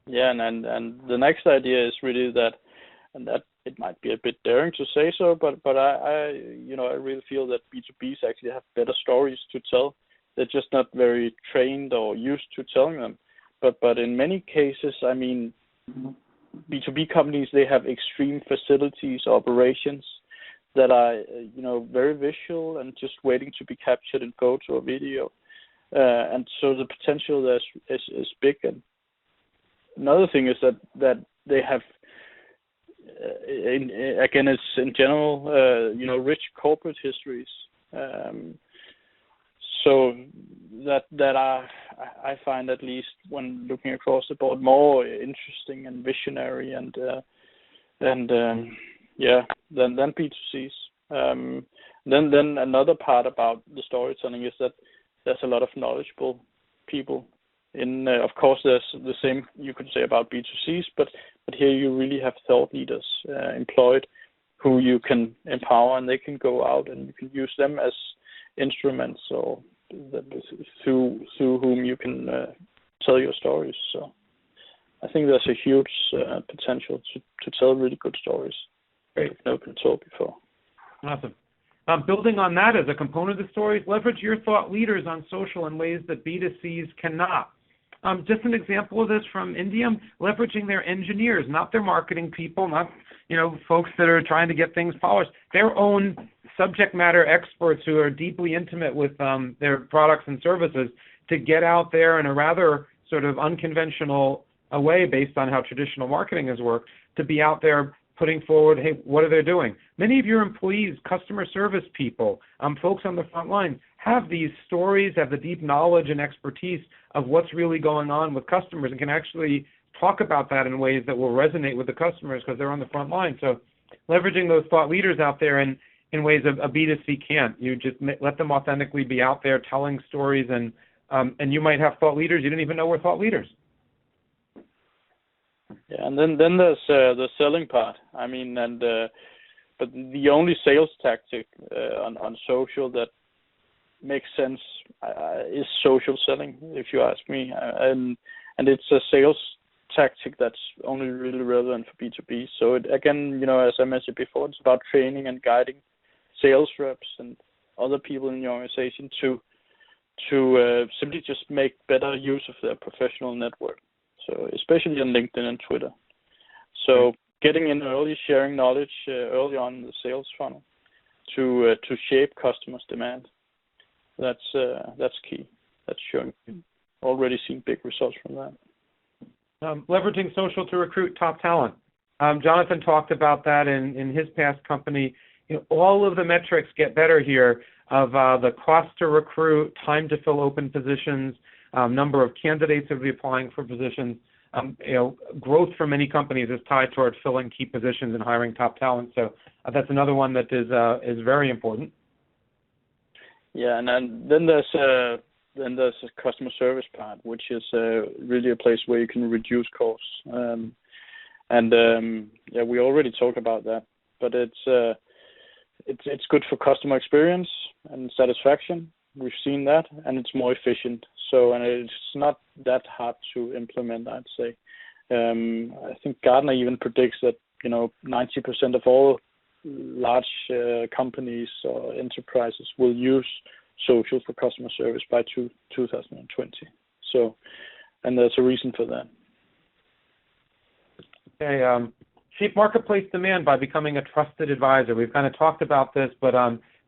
Yeah, and the next idea is really that it might be a bit daring to say so, but I really feel that B2Bs actually have better stories to tell. They're just not very trained or used to telling them. But in many cases, I mean, B2B companies, they have extreme facilities, operations that are, very visual and just waiting to be captured in photo or video. And so the potential there is big. And another thing is that they have, again, it's in general, rich corporate histories. So that I find, at least when looking across the board, more interesting and visionary than B2Cs. Then another part about the storytelling is that there's a lot of knowledgeable people. Of course, there's the same you could say about B2Cs, but here you really have thought leaders employed who you can empower, and they can go out and you can use them as instruments or through whom you can tell your stories. So I think there's a huge potential to tell really good stories. Great. I've never been told before. Awesome. Building on that as a component of the stories, leverage your thought leaders on social in ways that B2Cs cannot. Just an example of this from India, leveraging their engineers, not their marketing people, not folks that are trying to get things polished, their own subject matter experts who are deeply intimate with their products and services to get out there in a rather sort of unconventional way based on how traditional marketing has worked, to be out there putting forward, hey, what are they doing? Many of your employees, customer service people, folks on the front line, have these stories, have the deep knowledge and expertise of what's really going on with customers, and can actually talk about that in ways that will resonate with the customers because they're on the front line. So leveraging those thought leaders out there in ways a B2C can't. You just let them authentically be out there telling stories, and you might have thought leaders you didn't even know were thought leaders. Yeah, and then there's the selling part. I mean, but the only sales tactic on social that makes sense is social selling, if you ask me, and it's a sales tactic that's only really relevant for B2B. So it, again, as I mentioned before, it's about training and guiding sales reps and other people in the organization to simply just make better use of their professional network. So especially on LinkedIn and Twitter. So getting in early, sharing knowledge early on in the sales funnel to shape customers' demand. That's key. That's showing. Already seen big results from that. Leveraging social to recruit top talent. Jonathan talked about that in his past company. All of the metrics get better here of the cost to recruit, time to fill open positions, number of candidates who will be applying for positions. Growth for many companies is tied toward filling key positions and hiring top talent. So that's another one that is very important. Yeah, and then there's a customer service part, which is really a place where you can reduce costs. We already talked about that, but it's good for customer experience and satisfaction. We've seen that, and it's more efficient. So, and it's not that hard to implement, I'd say. I think Gartner even predicts that 90% of all large companies or enterprises will use social for customer service by 2020. So, and there's a reason for that. Okay, shape marketplace demand by becoming a trusted advisor. We've kind of talked about this, but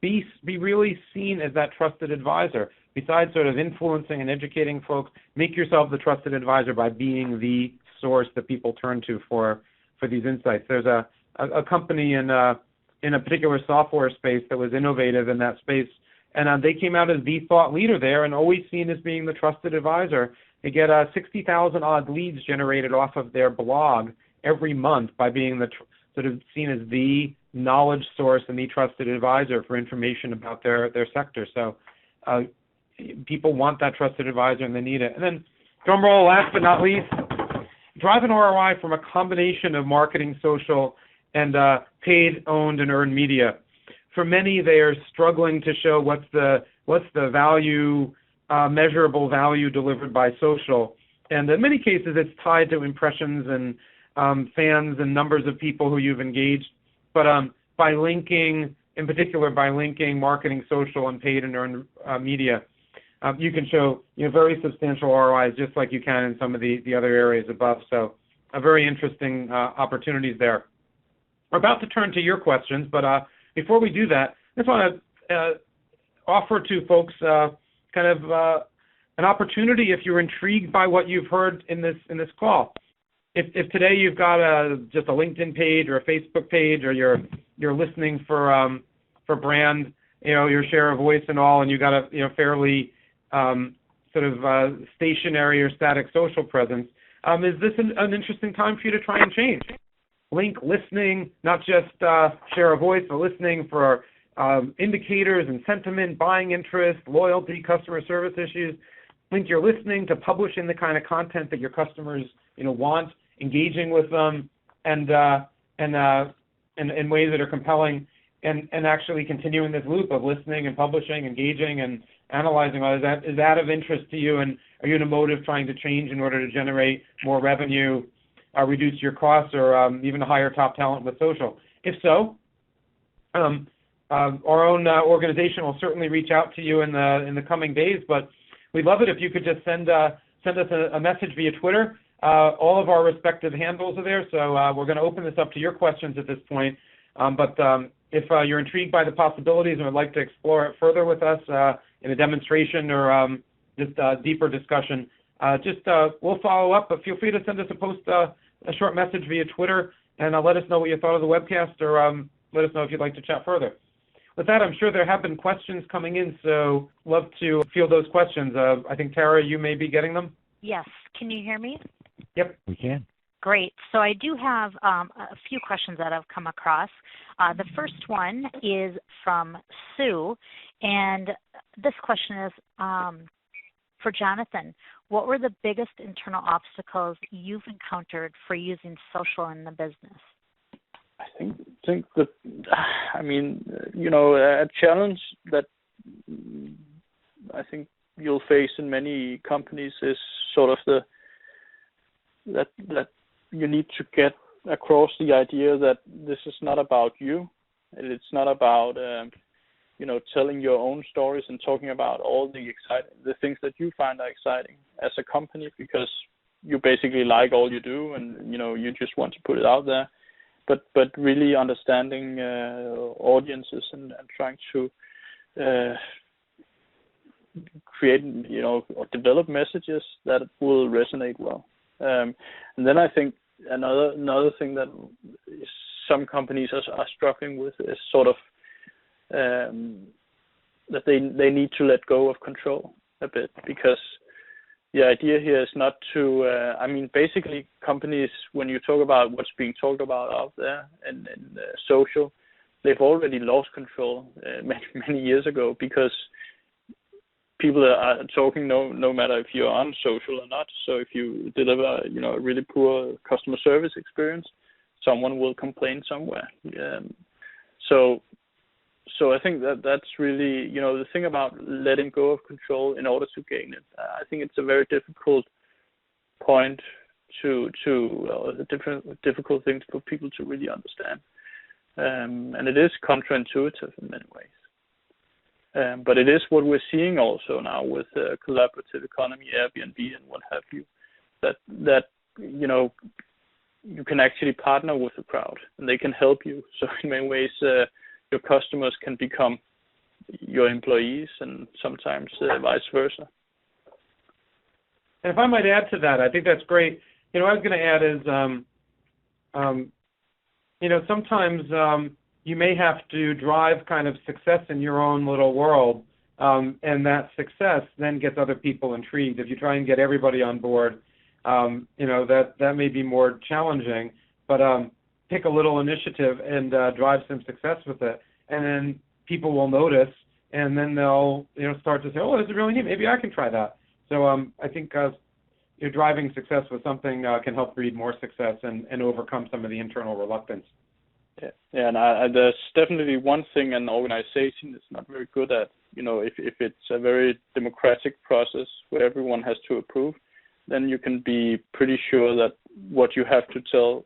be really seen as that trusted advisor. Besides sort of influencing and educating folks, make yourself the trusted advisor by being the source that people turn to for these insights. There's a company in a particular software space that was innovative in that space, and they came out as the thought leader there and always seen as being the trusted advisor. They get 60,000 odd leads generated off of their blog every month by being sort of seen as the knowledge source and the trusted advisor for information about their sector. So people want that trusted advisor and they need it. And then, drum roll, last but not least, drive an ROI from a combination of marketing, social, and paid, owned, and earned media. For many, they are struggling to show what's the value, measurable value delivered by social. And in many cases, it's tied to impressions and fans and numbers of people who you've engaged. But by linking, in particular by linking marketing, social, and paid and earned media, you can show very substantial ROIs just like you can in some of the other areas above. So very interesting opportunities there. We're about to turn to your questions, but before we do that, I just want to offer to folks kind of an opportunity if you're intrigued by what you've heard in this call. If today you've got just a LinkedIn page or a Facebook page, or you're listening for brand, your share of voice and all, and you got a fairly sort of stationary or static social presence, is this an interesting time for you to try and change? Link listening, not just share a voice, but listening for indicators and sentiment, buying interest, loyalty, customer service issues. Link your listening to publishing the kind of content that your customers want, engaging with them, and in ways that are compelling. and actually continuing this loop of listening and publishing, engaging, and analyzing all of that. Is that of interest to you, and are you in a mode of trying to change in order to generate more revenue, reduce your costs, or even hire top talent with social? If so, our own organization will certainly reach out to you in the coming days, but we'd love it if you could just send us a message via Twitter. All of our respective handles are there, so we're going to open this up to your questions at this point. But if you're intrigued by the possibilities and would like to explore it further with us in a demonstration or just deeper discussion, we'll follow up. But feel free to send us a short message via Twitter and let us know what you thought of the webcast, or let us know if you'd like to chat further. With that, I'm sure there have been questions coming in, so love to field those questions. I think, Tara, you may be getting them. Yes. Can you hear me? Yep. We can. Great. So I do have a few questions that I've come across. The first one is from Sue, and this question is for Jonathan. What were the biggest internal obstacles you've encountered for using social in the business? I think that, a challenge that I think you'll face in many companies is sort of that you need to get across the idea that this is not about you, and it's not about telling your own stories and talking about all the things that you find are exciting as a company, because you basically like all you do, and you just want to put it out there. But really understanding audiences and trying to create, or develop messages that will resonate well. And then I think another thing that some companies are struggling with is sort of that they need to let go of control a bit, because the idea here is not to, basically companies, when you talk about what's being talked about out there and social, they've already lost control many years ago, because people are talking no matter if you're on social or not. So if you deliver, a really poor customer service experience, someone will complain somewhere. So I think that's really, the thing about letting go of control in order to gain it. I think it's a very difficult point difficult thing for people to really understand. And it is counterintuitive in many ways. But it is what we're seeing also now with collaborative economy, Airbnb and what have you, that you can actually partner with the crowd and they can help you. So in many ways, your customers can become your employees, and sometimes vice versa. And if I might add to that, I think that's great. What I was going to add is, sometimes you may have to drive kind of success in your own little world, and that success then gets other people intrigued. If you try and get everybody on board, that may be more challenging, but take a little initiative and drive some success with it, and then people will notice, and then they'll start to say, oh, this is really neat, maybe I can try that. So I think driving success with something can help breed more success and overcome some of the internal reluctance. Yeah, and there's definitely one thing an organization is not very good at. If it's a very democratic process where everyone has to approve, then you can be pretty sure that what you have to tell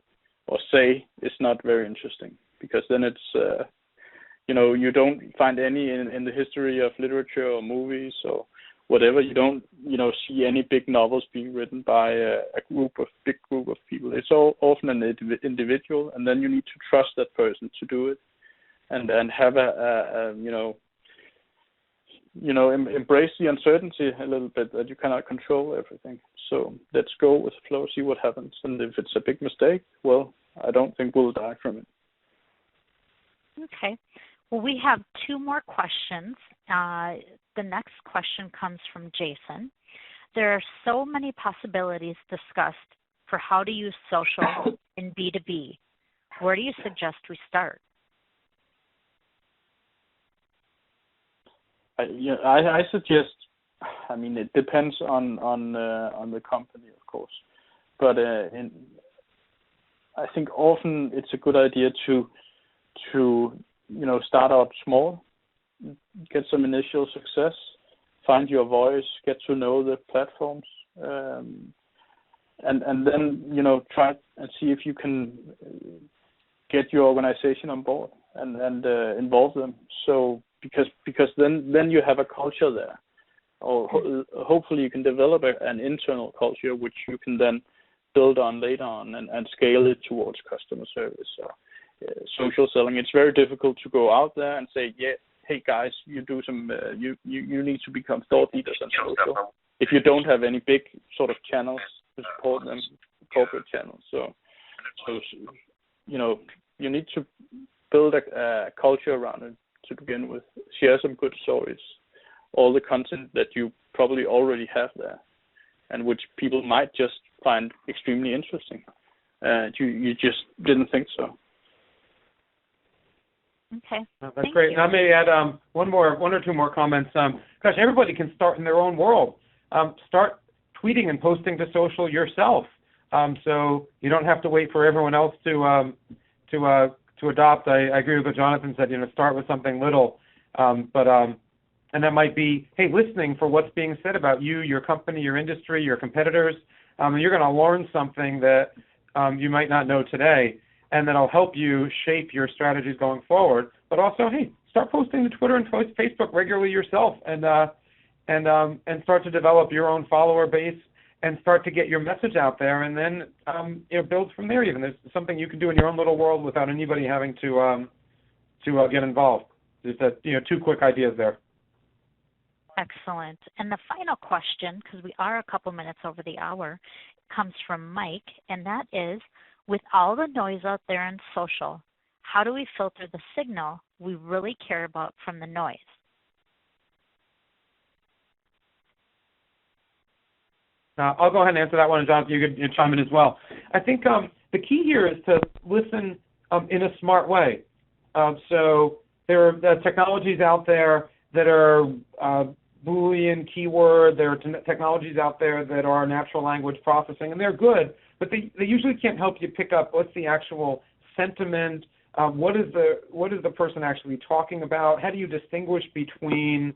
or say is not very interesting, because then it's you don't find any in the history of literature or movies or whatever. You don't see any big novels being written by a big group of people. It's all often an individual, and then you need to trust that person to do it, and have embrace the uncertainty a little bit, that you cannot control everything. So let's go with the flow, see what happens. And if it's a big mistake, well, I don't think we'll die from it. Okay. Well, we have two more questions. The next question comes from Jason. There are so many possibilities discussed for how to use social in B2B. Where do you suggest we start? I suggest, it depends on the company, of course, but I think often it's a good idea to start out small, get some initial success, find your voice, get to know the platforms, and then try and see if you can get your organization on board and involve them. So because then you have a culture there, or hopefully you can develop an internal culture which you can then build on later on and scale it towards customer service or social selling. It's very difficult to go out there and say, yeah, hey guys, you do some you need to become thought leaders on social if you don't have any big sort of channels to support them, corporate channels. So you need to build a culture around it to begin with. Share some good stories, all the content that you probably already have there, and which people might just find extremely interesting. You just didn't think so. Okay. That's Thank great. you. And I may add one or two more comments. Gosh, everybody can start in their own world. Start tweeting and posting to social yourself. So you don't have to wait for everyone else to adopt. I agree with what Jonathan said. Start with something little, and that might be, hey, listening for what's being said about you, your company, your industry, your competitors. You're going to learn something that you might not know today, and that'll help you shape your strategies going forward. But also, hey, start posting to Twitter and Facebook regularly yourself, and start to develop your own follower base and start to get your message out there, and then build from there. Even there's something you can do in your own little world without anybody having to get involved. Just two quick ideas there. Excellent. And the final question, because we are a couple minutes over the hour, comes from Mike, and that is, with all the noise out there in social, how do we filter the signal we really care about from the noise? I'll go ahead and answer that one, and Jonathan, you could chime in as well. I think the key here is to listen in a smart way. So there are technologies out there that are Boolean keyword. There are technologies out there that are natural language processing, and they're good, but they usually can't help you pick up what's the actual sentiment, what is the person actually talking about, how do you distinguish between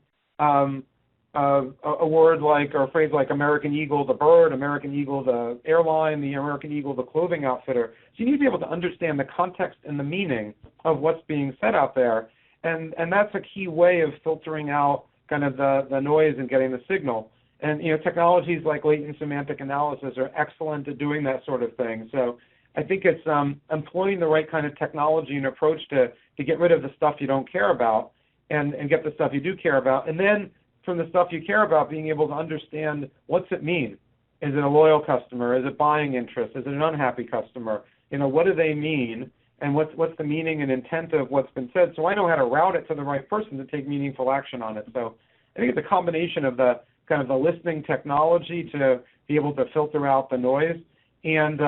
a word like, or a phrase like American Eagle, the bird, American Eagle, the airline, the American Eagle, the clothing outfitter. So you need to be able to understand the context and the meaning of what's being said out there, and that's a key way of filtering out kind of the noise and getting the signal. And technologies like latent semantic analysis are excellent at doing that sort of thing. So I think it's employing the right kind of technology and approach to get rid of the stuff you don't care about and get the stuff you do care about. And then from the stuff you care about, being able to understand, what's it mean? Is it a loyal customer? Is it buying interest? Is it an unhappy customer? What do they mean? And what's the meaning and intent of what's been said? So I know how to route it to the right person to take meaningful action on it. So I think it's a combination of the kind of the listening technology to be able to filter out the noise, and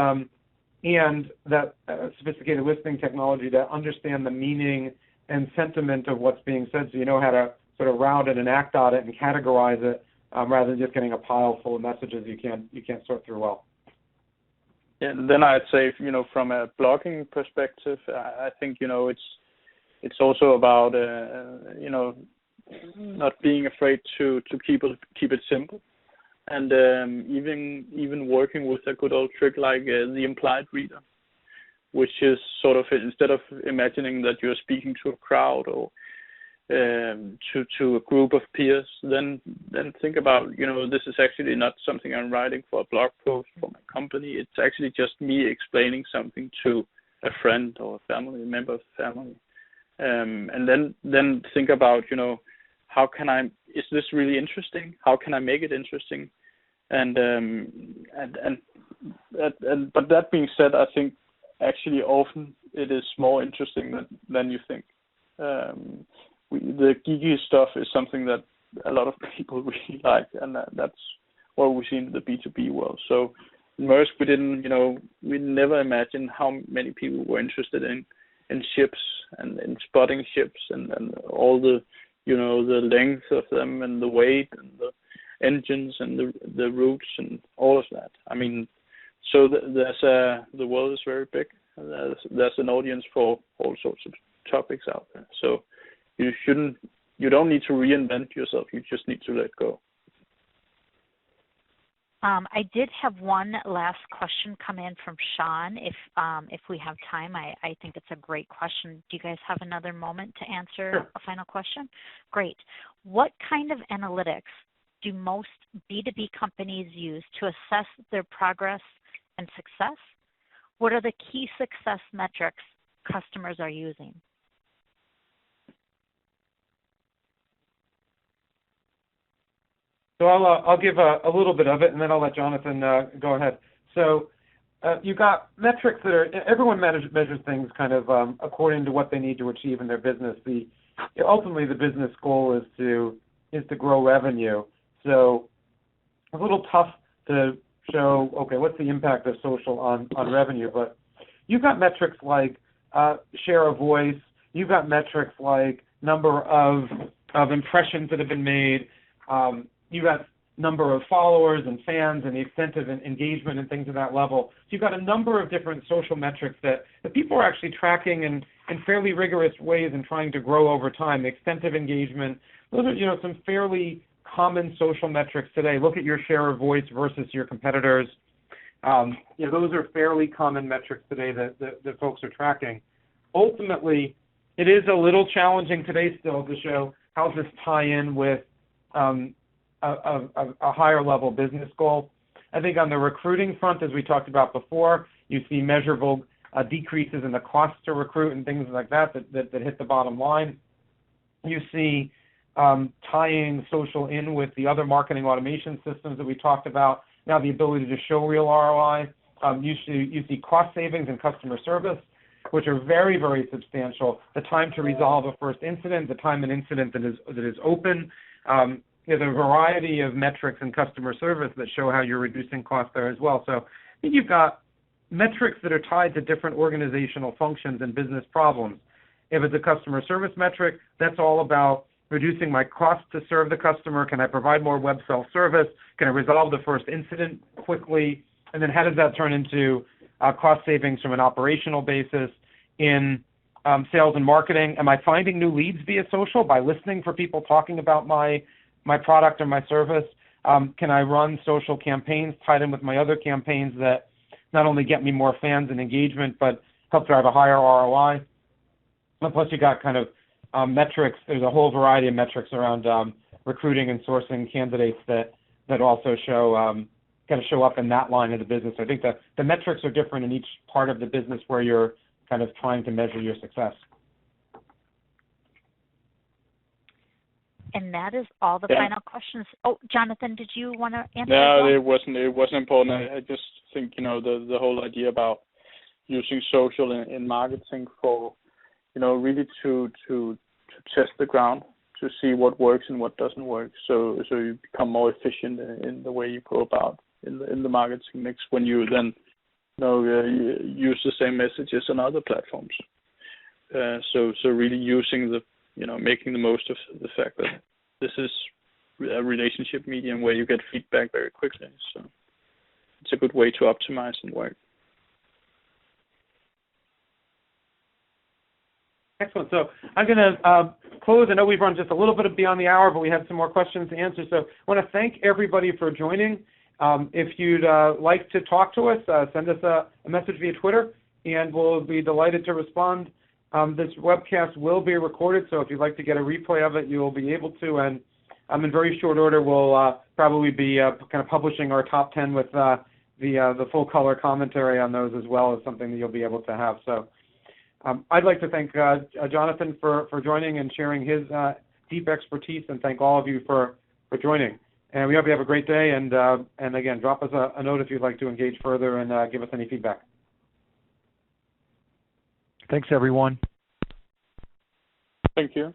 that sophisticated listening technology to understand the meaning and sentiment of what's being said, so you know how to sort of route it and act on it and categorize it, rather than just getting a pile full of messages you can't sort through well. Yeah, and then I'd say, from a blogging perspective, I think it's also about not being afraid to keep it simple, and even working with a good old trick like the implied reader, which is sort of, instead of imagining that you're speaking to a crowd or to a group of peers, then think about, this is actually not something I'm writing for a blog post for my company. It's actually just me explaining something to a friend or a member of the family. And then think about, how can is this really interesting? How can I make it interesting? But that being said, I think actually often it is more interesting than you think. The geeky stuff is something that a lot of people really like, and that's what we see in the B2B world. So in Maersk, we never imagined how many people were interested in ships and in spotting ships and all the, the length of them and the weight and the engines and the routes and all of that. I mean, so the world is very big. There's an audience for all sorts of topics out there. So you don't need to reinvent yourself. You just need to let go. I did have one last question come in from Sean. If we have time, I think it's a great question. Do you guys have another moment to answer a final question? Great. What kind of analytics do most B2B companies use to assess their progress and success? What are the key success metrics customers are using? So I'll give a little bit of it, and then I'll let Jonathan go ahead. So you've got metrics that are, everyone measures things kind of according to what they need to achieve in their business. Ultimately, the business goal is to grow revenue. So it's a little tough to show, okay, what's the impact of social on revenue? But you've got metrics like share of voice. You've got metrics like number of impressions that have been made. You've got number of followers and fans and the extent of engagement and things at that level. So you've got a number of different social metrics that people are actually tracking in fairly rigorous ways and trying to grow over time. The extent of engagement, those are some fairly common social metrics today. Look at your share of voice versus your competitors. Those are fairly common metrics today that folks are tracking. Ultimately, it is a little challenging today still to show how does this tie in with a higher level business goal. I think on the recruiting front, as we talked about before, you see measurable decreases in the cost to recruit and things like that hit the bottom line. You see tying social in with the other marketing automation systems that we talked about. Now the ability to show real ROI. You see cost savings in customer service, which are very, very substantial. The time to resolve a first incident, the time an incident that is open. There's a variety of metrics in customer service that show how you're reducing costs there as well. So I think you've got metrics that are tied to different organizational functions and business problems. If it's a customer service metric, that's all about reducing my cost to serve the customer. Can I provide more web self-service? Can I resolve the first incident quickly? And then how does that turn into cost savings from an operational basis in sales and marketing? Am I finding new leads via social by listening for people talking about my product or my service? Can I run social campaigns tied in with my other campaigns that not only get me more fans and engagement, but help drive a higher ROI? And plus, you got kind of metrics. There's a whole variety of metrics around recruiting and sourcing candidates that also show kind of show up in that line of the business. I think that the metrics are different in each part of the business where you're kind of trying to measure your success. And that is all the final questions. Oh, Jonathan, did you want to answer? No, it wasn't important. I just think, the whole idea about using social in marketing for, really to test the ground, to see what works and what doesn't work. So you become more efficient in the way you go about in the marketing mix when you then, use the same messages on other platforms. So really using making the most of the fact that this is a relationship medium where you get feedback very quickly. So it's a good way to optimize and work. Excellent. So I'm going to close. I know we've run just a little bit beyond the hour, but we have some more questions to answer. So I want to thank everybody for joining. If you'd like to talk to us, send us a message via Twitter, and we'll be delighted to respond. This webcast will be recorded, so if you'd like to get a replay of it, you'll be able to. And in very short order, we'll probably be kind of publishing our top 10 with the full color commentary on those as well as something that you'll be able to have. So I'd like to thank Jonathan for joining and sharing his deep expertise, and thank all of you for joining. And we hope you have a great day. And again, drop us a note if you'd like to engage further and give us any feedback. Thanks, everyone. Thank you.